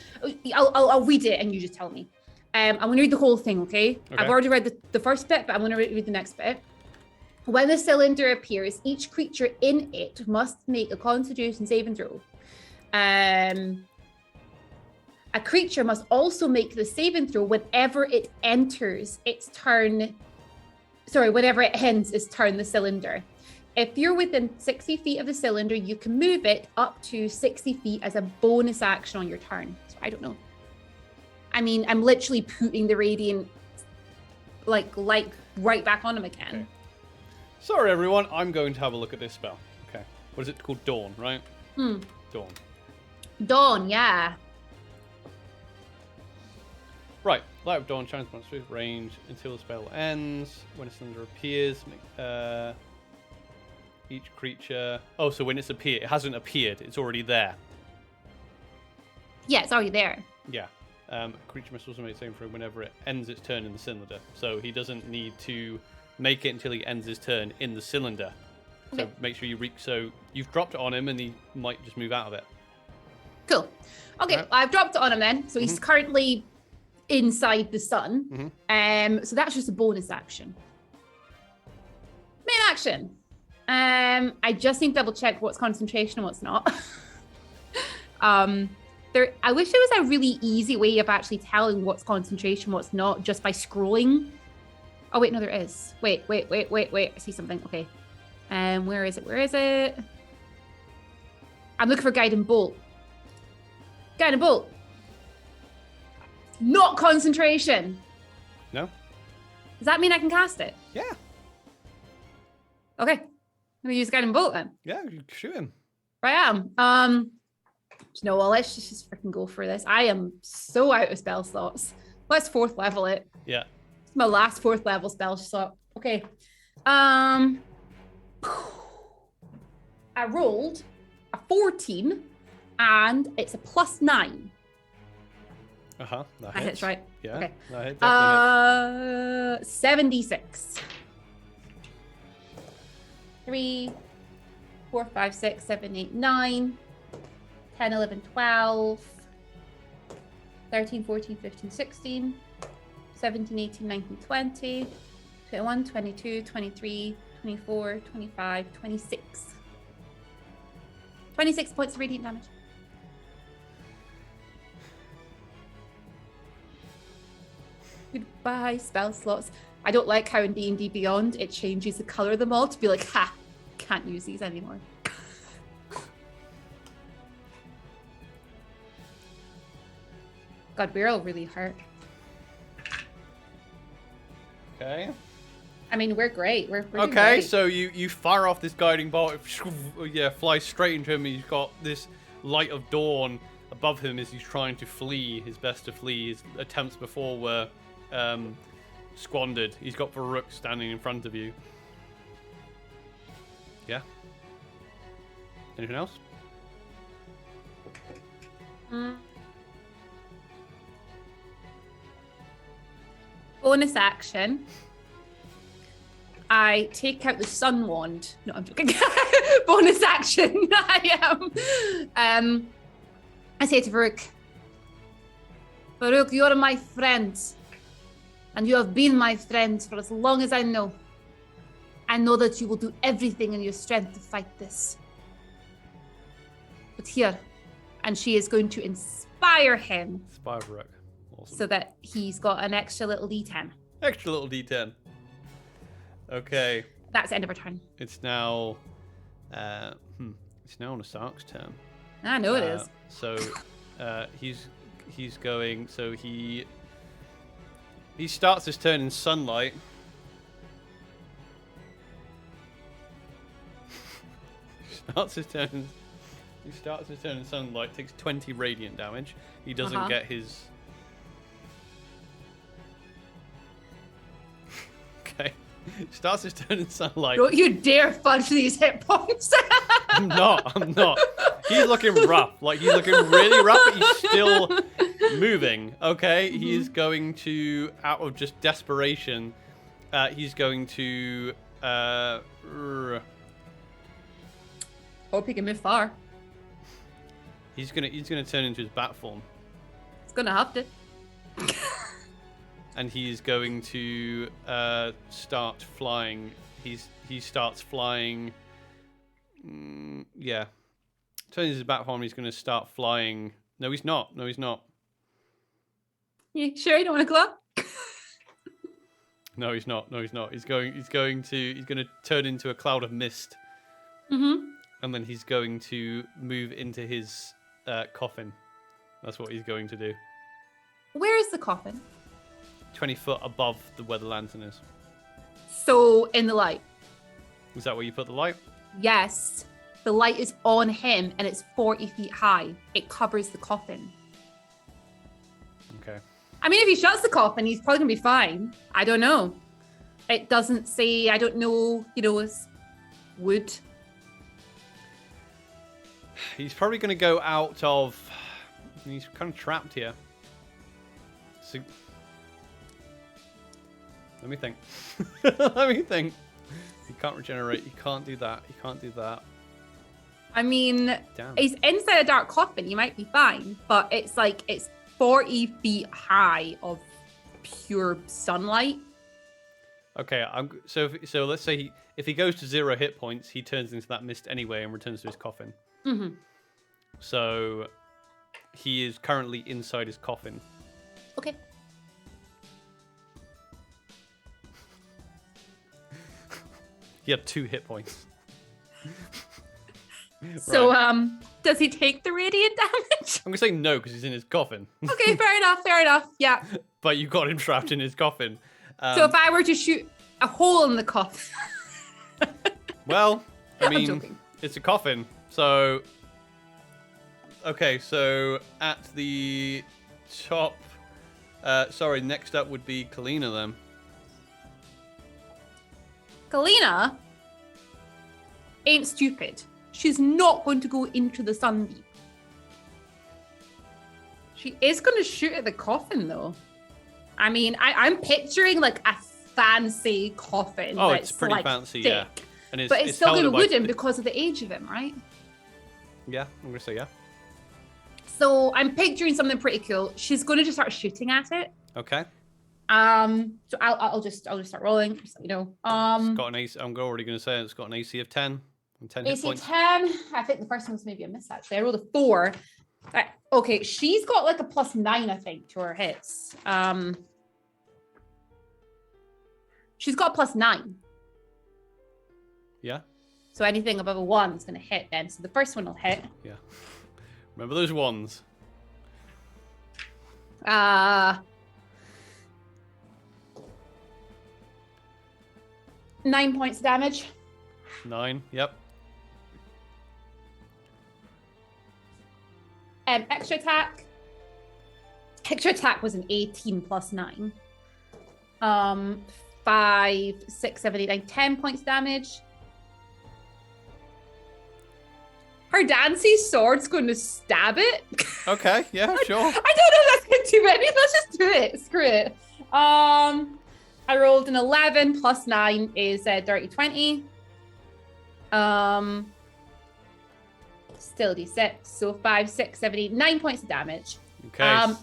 I'll read it and you just tell me. I'm going to read the whole thing, okay? I've already read the first bit, but I'm going to read the next bit. When the cylinder appears, each creature in it must make a Constitution saving throw. A creature must also make the saving throw whenever it enters its turn. Sorry, whenever it ends its turn, the cylinder. If you're within 60 feet of the cylinder, you can move it up to 60 feet as a bonus action on your turn. So I don't know. I mean, I'm literally putting the radiant like right back on him again. Okay. Sorry, everyone. I'm going to have a look at this spell. Okay. What is it called? Dawn, right? Dawn. Dawn, yeah. Right. Light of Dawn shines once through range until the spell ends. When a cylinder appears, each creature. Oh, so when it's appeared, it hasn't appeared. It's already there. Yeah, it's already there. Yeah. A creature must also make a saving throw whenever it ends its turn in the cylinder. So he doesn't need to make it until he ends his turn in the cylinder. So Okay. make sure you So you've dropped it on him, and he might just move out of it. Cool. Okay, Right. I've dropped it on him then. So he's currently inside the sun. So that's just a bonus action. Main action. I just need to double check what's concentration and what's not. I wish there was a really easy way of actually telling what's concentration, what's not, just by scrolling. Oh wait, no, there is. Wait. I see something. Okay. Where is it? I'm looking for Guiding Bolt. Guiding Bolt. Not concentration. No? Does that mean I can cast it? Yeah. Okay. I'm gonna use Guiding Bolt then. Yeah, you shoot him. Right am. You know what? Let's just freaking go for this. I am so out of spell slots. Let's 4th level it. Yeah. It's my last 4th level spell slot. Okay. I rolled a 14 and it's a +9. That hits, hits, right? Yeah. Okay. That hits, definitely hits. 76. 3, 4, 5, 6, 7, 8, 9, 10, 11, 12, 13, 14, 15, 16, 17, 18, 19, 20, 21, 22, 23, 24, 25, 26. 26 points of radiant damage. Goodbye, spell slots. I don't like how in D&D Beyond it changes the color of them all to be like, ha, can't use these anymore. God, we're all really hurt. Okay. I mean, we're great. We're doing Okay, great. so you fire off this guiding bolt. Yeah, flies straight into him. He's got this light of dawn above him as he's trying to flee. His best to flee. His attempts before were squandered. He's got Baruch standing in front of you. Yeah. Anything else? Bonus action. I take out the sun wand. No, I'm joking. Bonus action. I am. I say to Farouk, Farouk, you're my friend. And you have been my friend for as long as I know. I know that you will do everything in your strength to fight this. But here, and she is going to inspire him. Inspire Farouk. Awesome. So that he's got an extra little D10. Extra little D10. Okay. That's the end of her turn. It's now... It's now Nassarq's turn. I know it is. So he's going... So he starts his turn in sunlight. He starts his turn in sunlight, takes 20 radiant damage. He doesn't get his... Okay. Starts his turn in sunlight. Don't you dare fudge these hit points. I'm not. He's looking rough. Like, he's looking really rough, but he's still moving. Okay? He is going to, out of just desperation, he's going to... Hope he can move far. He's gonna turn into his bat form. It's gonna have to. And he's going to start flying. He starts flying. Yeah. Turns his bat form. He's going to start flying. No, he's not. You sure you don't want to go up? No, he's not. He's going to turn into a cloud of mist. Mm-hmm. And then he's going to move into his coffin. That's what he's going to do. Where is the coffin? 20 foot above where the lantern is. So in the light. Is that where you put the light? Yes. The light is on him and it's 40 feet high. It covers the coffin. Okay. I mean, if he shuts the coffin, he's probably going to be fine. I don't know. It doesn't say, I don't know, it's wood. He's probably going to go out of... He's kind of trapped here. So... Let me think. Let me think. He can't regenerate. He can't do that. I mean, Damn. He's inside a dark coffin. He might be fine, but it's 40 feet high of pure sunlight. Okay, so let's say if he goes to 0 hit points, he turns into that mist anyway and returns to his coffin. Mm-hmm. So he is currently inside his coffin. Okay. He had 2 hit points. So, Right. Does he take the radiant damage? I'm gonna say no because he's in his coffin. Okay, fair enough. Yeah. But you got him trapped in his coffin. So if I were to shoot a hole in the coffin. Well, I I'm mean, joking. it's a coffin, so... Okay, so at the top... next up would be Kalina then. Kalina ain't stupid. She's not going to go into the sunbeam. She is going to shoot at the coffin, though. I mean, I'm picturing a fancy coffin. Oh, that's it's pretty fancy, thick. yeah. And But it's still held going to by- wooden because of the age of him, right? Yeah, I'm gonna say yeah. So I'm picturing something pretty cool. She's going to just start shooting at it. Okay. So I'll just start rolling. Just so you know. It's got an AC. I'm already gonna say it's got an AC of 10 and 10 hit AC points. 10. I think the first one's maybe a miss, actually. I rolled a 4. Okay, she's got a +9, I think, to her hits. She's got +9. Yeah. So anything above a 1 is going to hit then. So the first one will hit. Yeah. Remember those ones. 9 points of damage. 9. Yep. Extra attack. Extra attack was an 18 plus 9. 5, 6, 7, 8, 9, 10 points damage. Her Dancy sword's going to stab it. Okay. Yeah. Sure. I don't know if that's too many. Let's just do it. Screw it. I rolled an 11 plus 9 is dirty 20. Still d6. So 5, 6, 7, 8, 9 points of damage. Okay.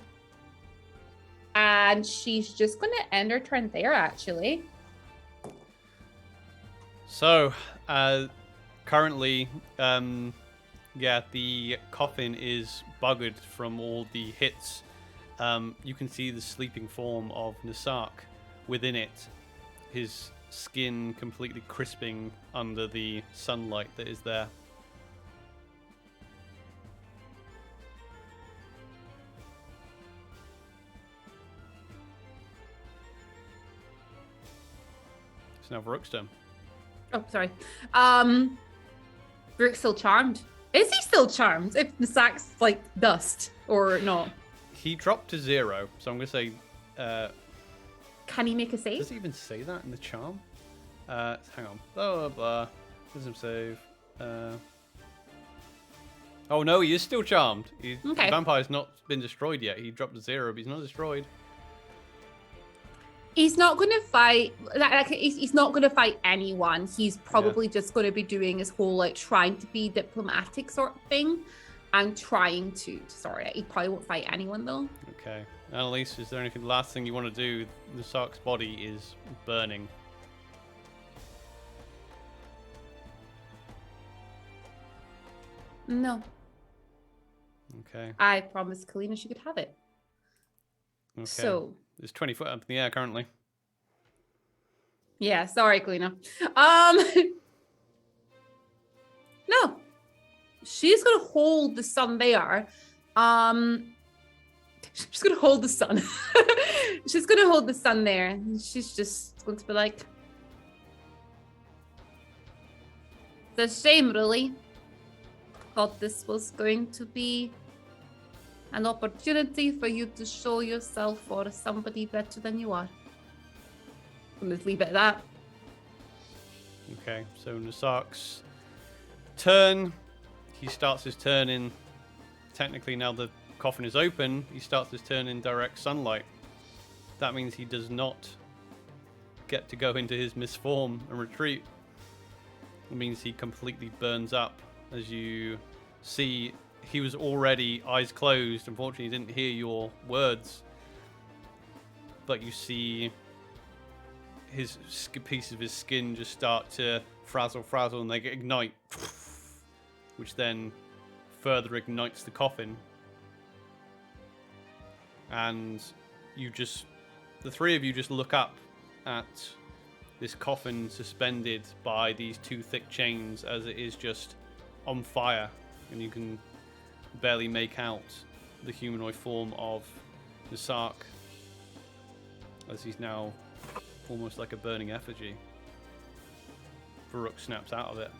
And she's just going to end her turn there, actually. So, currently, the coffin is buggered from all the hits. You can see the sleeping form of Nassarq within it, his skin completely crisping under the sunlight that is there. It's now Varuk's turn. Oh, sorry. Rook's still charmed. Is he still charmed if Nassarq's like dust or not? He dropped to 0, so I'm going to say... Can he make a save? Does it even say that in the charm? Hang on. Blah, blah, blah. Wisdom save. Oh, no, he is still charmed. Okay. The vampire's not been destroyed yet. He dropped to 0, but he's not destroyed. He's not going to fight. He's not going to fight anyone. He's probably just going to be doing his whole like trying to be diplomatic sort of thing, and trying to sort it. He probably won't fight anyone though. Okay, Annelisse, is there anything? The last thing you want to do? Nassarq's body is burning. No. Okay. I promised Kalina she could have it. Okay. So. There's 20 foot up in the air currently. Yeah, sorry, Kalina. No. She's gonna hold the sun there. She's gonna hold the sun. She's gonna hold the sun there. And she's just going to be like, it's a shame, really. Thought this was going to be an opportunity for you to show yourself for somebody better than you are. I'm going to leave it at that. Okay, so Nassarq's turn. He starts his turn in... Technically, now the coffin is open, he starts his turn in direct sunlight. That means he does not get to go into his misform and retreat. It means he completely burns up. As you see, he was already eyes closed. Unfortunately, he didn't hear your words. But you see his piece of his skin just start to frazzle, and they ignite. Which then further ignites the coffin. And you just... The three of you just look up at this coffin suspended by these two thick chains as it is just on fire, and you can barely make out the humanoid form of Nassarq as he's now almost like a burning effigy. Varuk snaps out of it,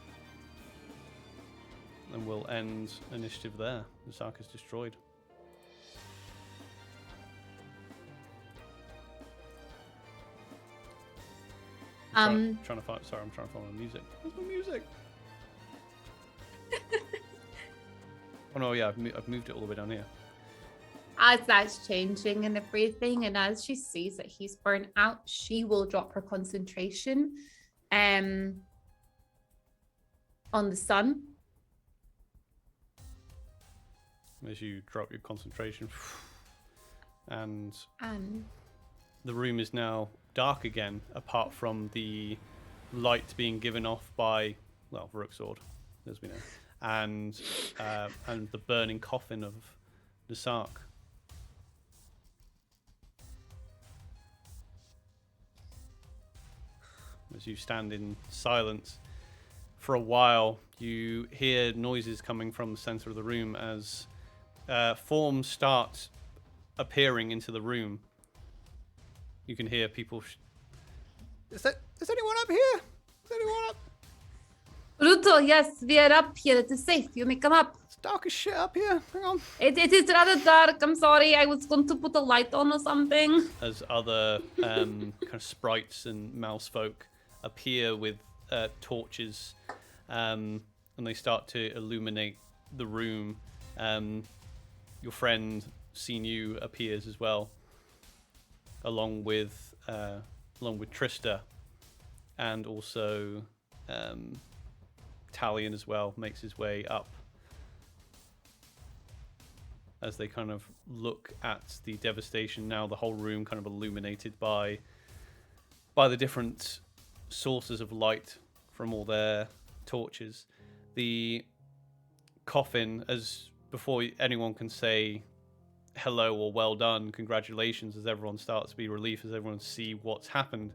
and we'll end initiative there. Nassarq is destroyed. I'm trying to find the music. Where's my music? Oh no, yeah, I've moved it all the way down here. As that's changing and everything, and as she sees that he's burnt out, she will drop her concentration on the sun. As you drop your concentration, and the room is now dark again, apart from the light being given off by, well, Varuk's sword, as we know, and the burning coffin of Nassarq. As you stand in silence for a while, you hear noises coming from the center of the room as forms start appearing into the room. You can hear people. Is anyone up here? Is anyone up? Ruto, yes, we are up here. It is safe. You may come up. It's dark as shit up here. Hang on. It is rather dark. I'm sorry. I was going to put a light on or something. As other kind of sprites and mouse folk appear with torches, and they start to illuminate the room. Your friend Sinu appears as well, along with along with Trista, and also Talion as well, makes his way up as they kind of look at the devastation. Now the whole room kind of illuminated by the different sources of light from all their torches. The coffin, as before anyone can say hello or well done, congratulations, as everyone starts to be relieved, as everyone see what's happened,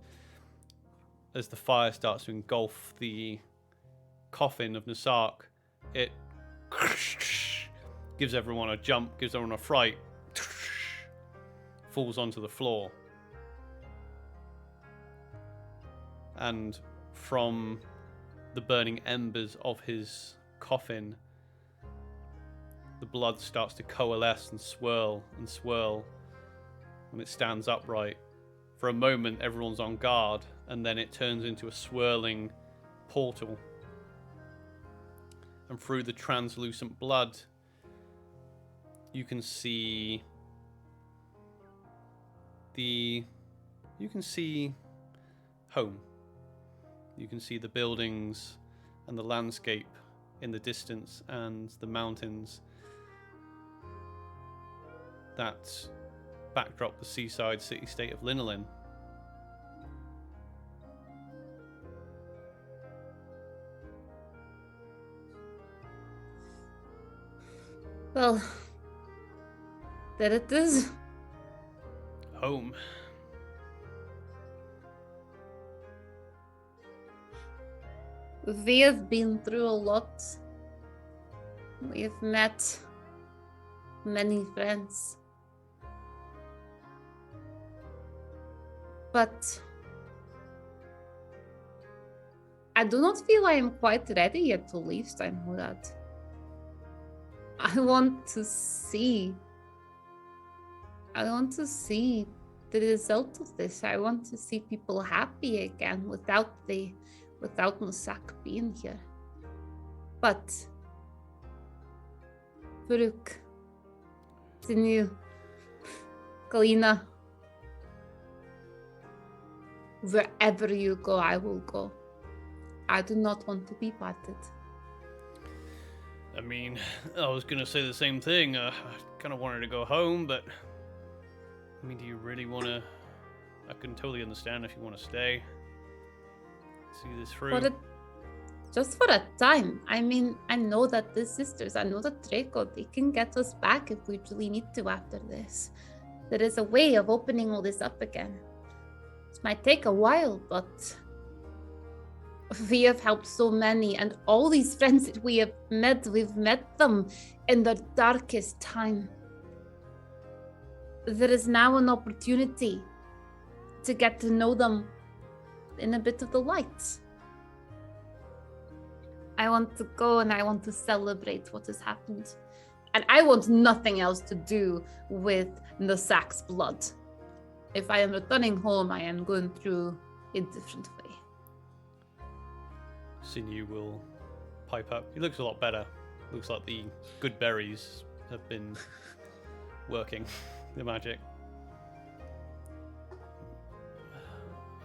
as the fire starts to engulf the coffin of Nassarq, it gives everyone a jump, gives everyone a fright, falls onto the floor. And from the burning embers of his coffin, the blood starts to coalesce and swirl when it stands upright. For a moment, everyone's on guard, and then it turns into a swirling portal. And through the translucent blood, you can see home. You can see the buildings and the landscape in the distance and the mountains that backdrop the seaside city-state of Linolin. Well, there it is. Home. We have been through a lot. We have met many friends. But I do not feel I am quite ready yet to leave Steinhorad. I want to see the result of this. I want to see people happy again without Nassarq being here. But Farouk, Sinu, Kalina, wherever you go, I will go. I do not want to be parted. I mean, I was gonna say the same thing. I kind of wanted to go home, but I mean, do you really want to? I can totally understand if you want to stay. See this through. Just for a time. I mean, I know that the sisters, I know that Draco, they can get us back if we really need to after this. There is a way of opening all this up again. It might take a while, but we have helped so many, and all these friends that we have met, we've met them in their darkest time. There is now an opportunity to get to know them in a bit of the light. I want to go and I want to celebrate what has happened. And I want nothing else to do with Nassarq's blood. If I am returning home, I am going through a different way. Sinew will pipe up. He looks a lot better. Looks like the good berries have been working the magic.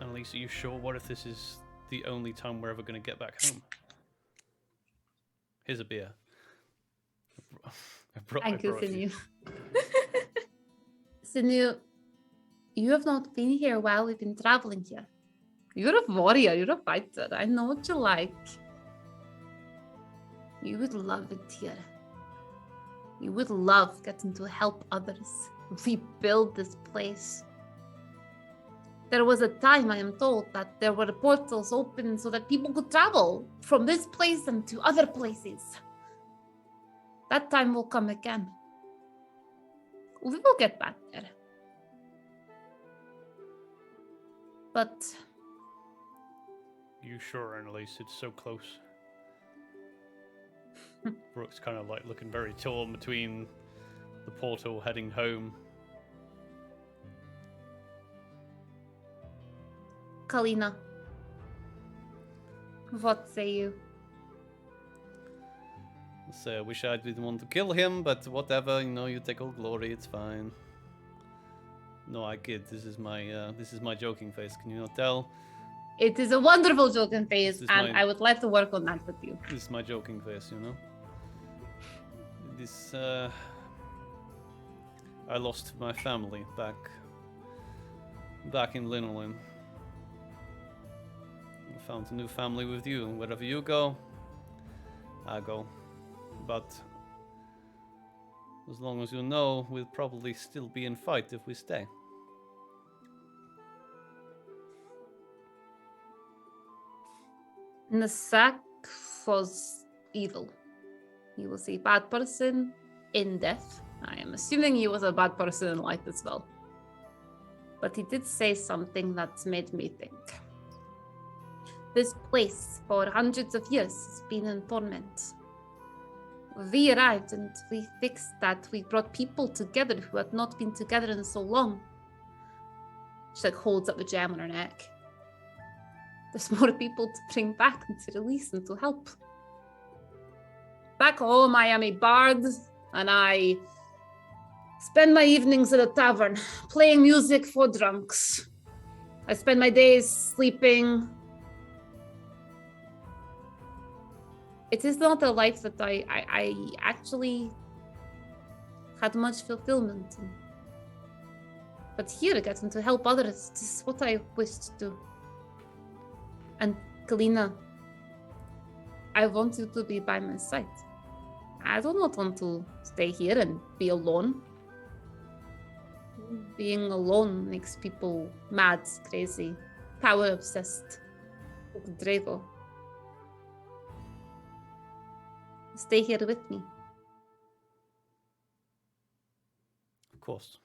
Annelisse, are you sure? What if this is the only time we're ever going to get back home? Here's a beer. Thank you, Sinew. Sinew, you have not been here while we've been traveling here. You're a warrior, you're a fighter. I know what you like. You would love it here. You would love getting to help others rebuild this place. There was a time, I am told, that there were portals open so that people could travel from this place and to other places. That time will come again. We will get back there. But You sure, Annelisse? It's so close. Brooke's kind of like looking very torn between the portal heading home. Kalina, what say you? So I wish I didn't want to kill him, but whatever, you know, you take all glory, it's fine. No, I kid. This is my joking face. Can you not tell? It is a wonderful joking face, and my- I would like to work on that with you. This is my joking face, you know. This I lost my family back in Linolin. I found a new family with you. Wherever you go, I go. But as long as you know, we'll probably still be in fight if we stay. Nassarq was evil. He was a bad person in death. I am assuming he was a bad person in life as well. But he did say something that made me think. This place, for hundreds of years, has been in torment. We arrived and we fixed that. We brought people together who had not been together in so long. She holds up the gem on her neck. There's more people to bring back and to release and to help. Back home, I am a bard, and I spend my evenings at a tavern, playing music for drunks. I spend my days sleeping. It is not a life that I actually had much fulfillment in. But here, getting to help others, this is what I wish to do. And Kalina, I want you to be by my side. I do not want to stay here and be alone. Being alone makes people mad, crazy, power obsessed. Drago. Stay here with me. Of course.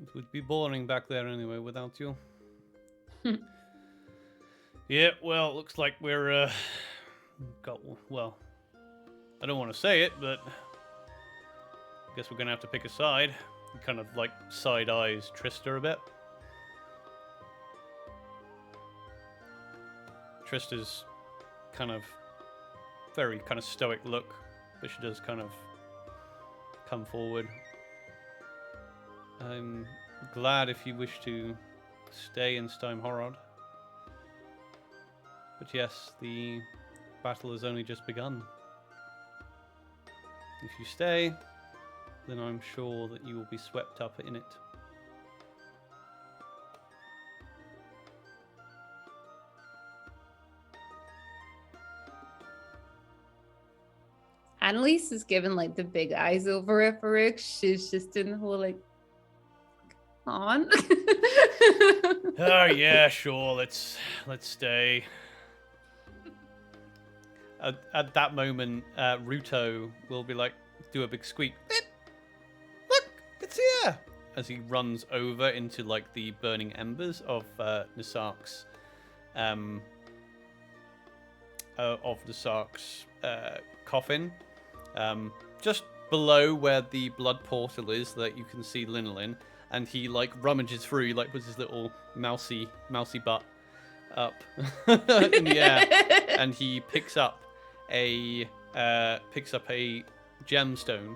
It would be boring back there anyway without you. Yeah, well, looks like we're well, I don't want to say it, but I guess we're gonna have to pick a side. He kind of like side eyes Trista a bit. Trista's kind of very kind of stoic look, but she does kind of come forward. I'm glad if you wish to stay in Steimhorod. But yes, the battle has only just begun. If you stay, then I'm sure that you will be swept up in it. Annelisse is giving like the big eyes over at Farouk. She's just in the whole like, on. Oh yeah, sure. Let's stay. At that moment, Ruto will be like, do a big squeak. Look, it's here! As he runs over into like the burning embers of Nassarq's, coffin, just below where the blood portal is, that you can see Linolin, and he like rummages through, he like puts his little mousy butt up in the air, and he picks up a gemstone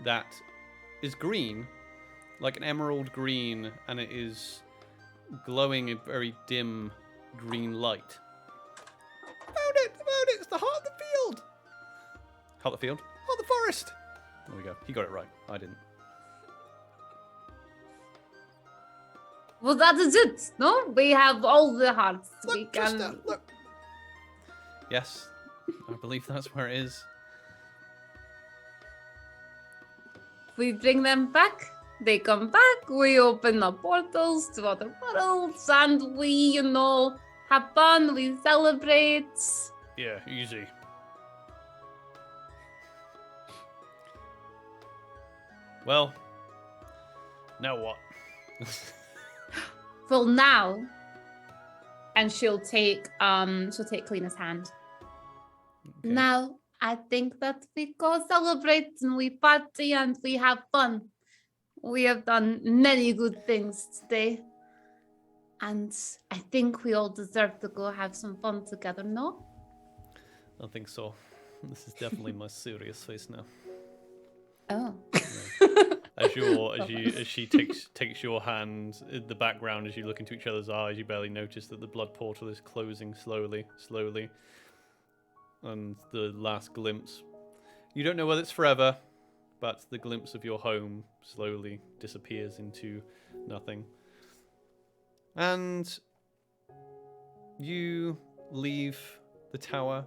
that is green, like an emerald green, and it is glowing a very dim green light. Found it! It's the heart of the field! Heart of the field? Heart of the forest! There we go. He got it right. I didn't. Well, that is it. No, we have all the hearts. Look, We can. Trista, look. Yes, I believe that's where it is. We bring them back. They come back. We open the portals to other worlds, and we, have fun. We celebrate. Yeah, easy. Well, now what? Well, now, and she'll take Kalina's hand. Okay. Now, I think that we go celebrate and we party and we have fun. We have done many good things today. And I think we all deserve to go have some fun together, no? I think so. This is definitely my serious face now. Oh. as she takes your hand in the background, as you look into each other's eyes, you barely notice that the blood portal is closing slowly, and the last glimpse. You don't know whether it's forever, but the glimpse of your home slowly disappears into nothing. And you leave the tower,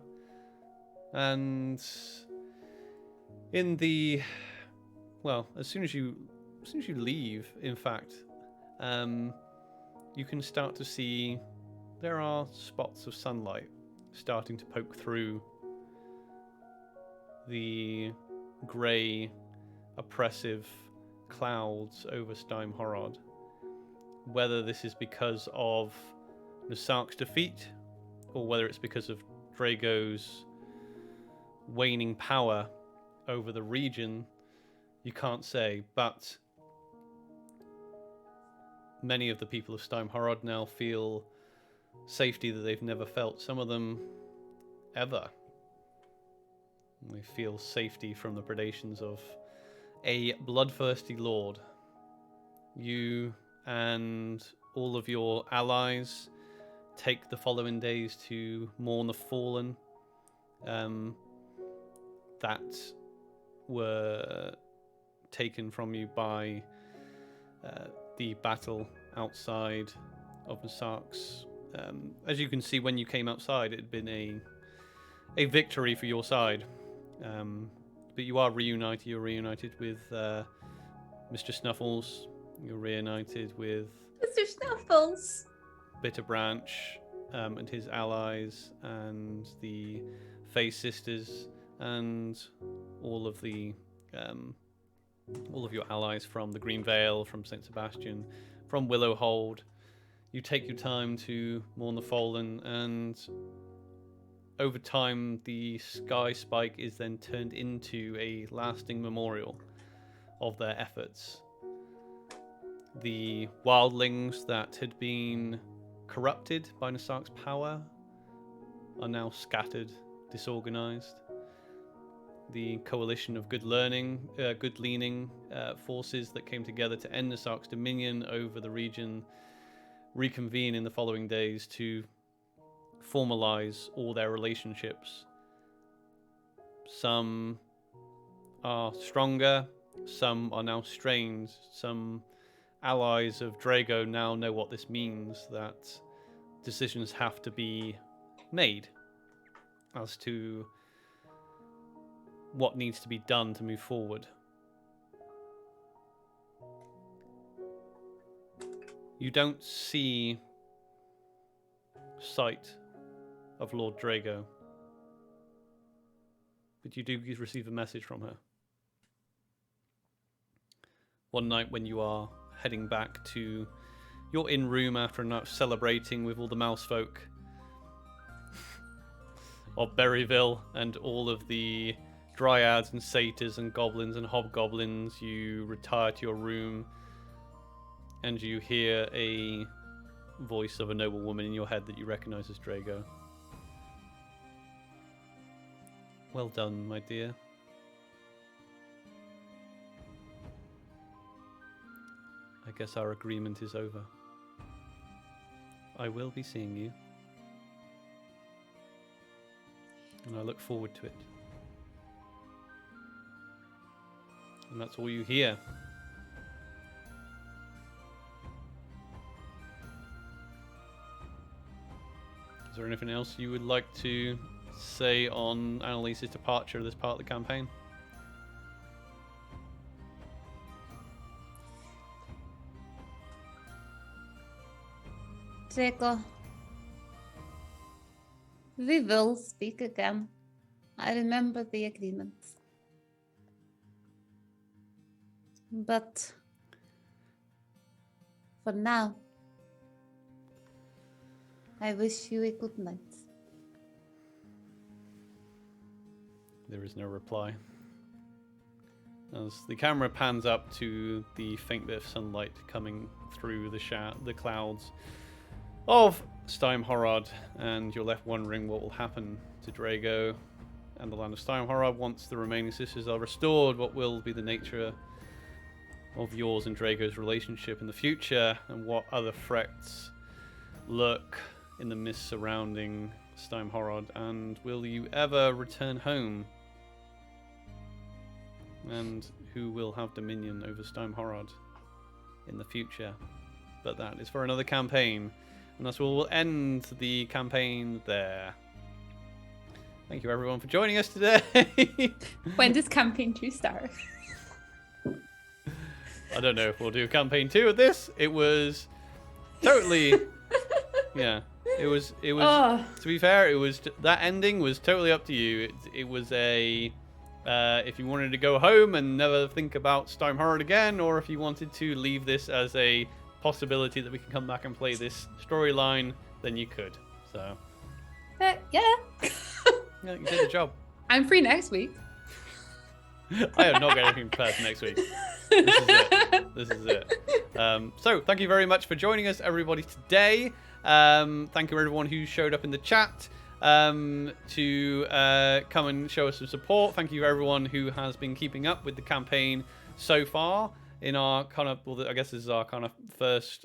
and as soon as you leave, in fact, you can start to see there are spots of sunlight starting to poke through the grey, oppressive clouds over Steimhorod. Whether this is because of Nassarq's defeat, or whether it's because of Drago's waning power over the region, you can't say, but many of the people of Steimhorod now feel safety that they've never felt, some of them ever. They feel safety from the predations of a bloodthirsty lord. You and all of your allies take the following days to mourn the fallen that were taken from you by the battle outside of Nassarq's. As you can see, when you came outside, it had been a victory for your side. But you are reunited. You're reunited with Mr. Snuffles. You're reunited with Mr. Snuffles. Bitterbranch and his allies, and the Face Sisters, and all of your allies from the Green Vale, from St. Sebastian, from Willowhold. You take your time to mourn the fallen, and over time the Sky Spike is then turned into a lasting memorial of their efforts. The wildlings that had been corrupted by Nassarq's power are now scattered, disorganized. The coalition of good leaning forces that came together to end Nassarq's dominion over the region reconvene in the following days to formalize all their relationships. Some are stronger, some are now strained, some allies of Drago now know what this means, that decisions have to be made as to what needs to be done to move forward. You don't see sight of Lord Drago, but you do receive a message from her. One night when you are heading back to your inn room after a night celebrating with all the mouse folk of Berryville and all of the dryads and satyrs and goblins and hobgoblins, you retire to your room and you hear a voice of a noble woman in your head that you recognize as Drago. Well done, my dear. I guess our agreement is over. I will be seeing you, and I look forward to it. And that's all you hear. Is there anything else you would like to say on Annelise's departure of this part of the campaign? Draco, we will speak again. I remember the agreement. But for now, I wish you a good night. There is no reply. As the camera pans up to the faint bit of sunlight coming through the clouds of Steimhorod, and you're left wondering what will happen to Drago and the land of Steimhorod once the remaining sisters are restored. What will be the nature of yours and Drago's relationship in the future, and what other threats lurk in the mist surrounding Steimhorod, and will you ever return home? And who will have dominion over Steimhorod in the future? But that is for another campaign, and that's where we'll end the campaign there. Thank you everyone for joining us today. When does campaign 2 start? I don't know if we'll do campaign 2 of this. It was totally, yeah. It was. To be fair, it was that ending was totally up to you. It was a if you wanted to go home and never think about Steimhorod again, or if you wanted to leave this as a possibility that we can come back and play this storyline, then you could. So. Yeah. Yeah, you did the job. I'm free next week. I have not got anything prepared for next week. This is it. So, thank you very much for joining us, everybody, today. Thank you, everyone who showed up in the chat to come and show us some support. Thank you, everyone who has been keeping up with the campaign so far in our kind of, well, I guess this is our kind of first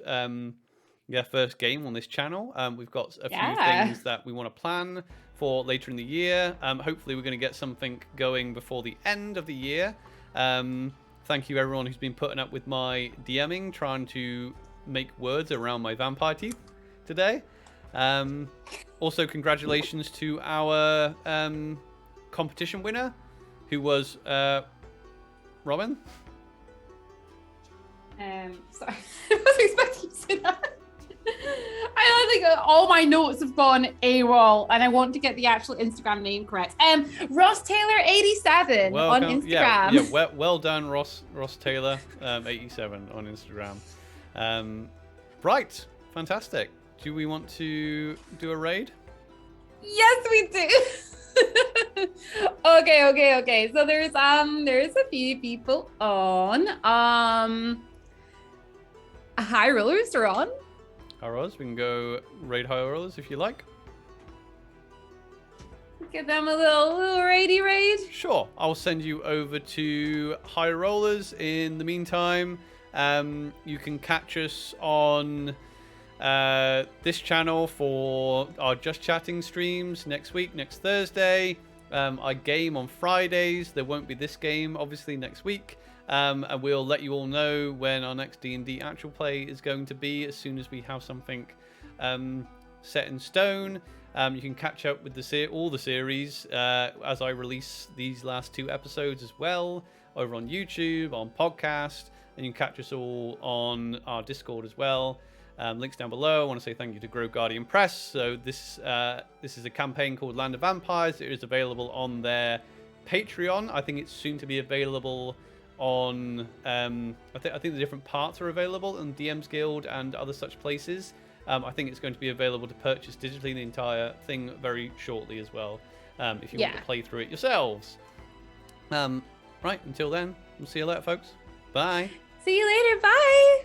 game on this channel. We've got a few things that we want to plan for later in the year. Hopefully we're going to get something going before the end of the year. Thank you everyone who's been putting up with my DMing, trying to make words around my vampire teeth today. Also, congratulations to our competition winner, who was Robin. Sorry, I wasn't expecting to say that. I think all my notes have gone AWOL, and I want to get the actual Instagram name correct. Ross Taylor 87 on Instagram. Yeah, well done, Ross Taylor 87 on Instagram. Right, fantastic. Do we want to do a raid? Yes, we do. Okay. So there's a few people on. High Rollers are on. High Rollers, we can go raid High Rollers if you like. Give them a little raidy raid. Sure, I'll send you over to High Rollers. In the meantime, you can catch us on this channel for our Just Chatting streams next week, next Thursday. I game on Fridays. There won't be this game, obviously, next week. And we'll let you all know when our next D&D actual play is going to be as soon as we have something set in stone. You can catch up with all the series as I release these last 2 episodes as well, over on YouTube, on podcast, and you can catch us all on our Discord as well. Links down below. I want to say thank you to Grow Guardian Press. So this is a campaign called Land of Vampires. It is available on their Patreon. I think it's soon to be available on I think the different parts are available on DM's Guild and other such places. I think it's going to be available to purchase digitally, the entire thing, very shortly as well, if you want to play through it yourselves. Right, until then, we'll see you later, folks. Bye. See you later. Bye.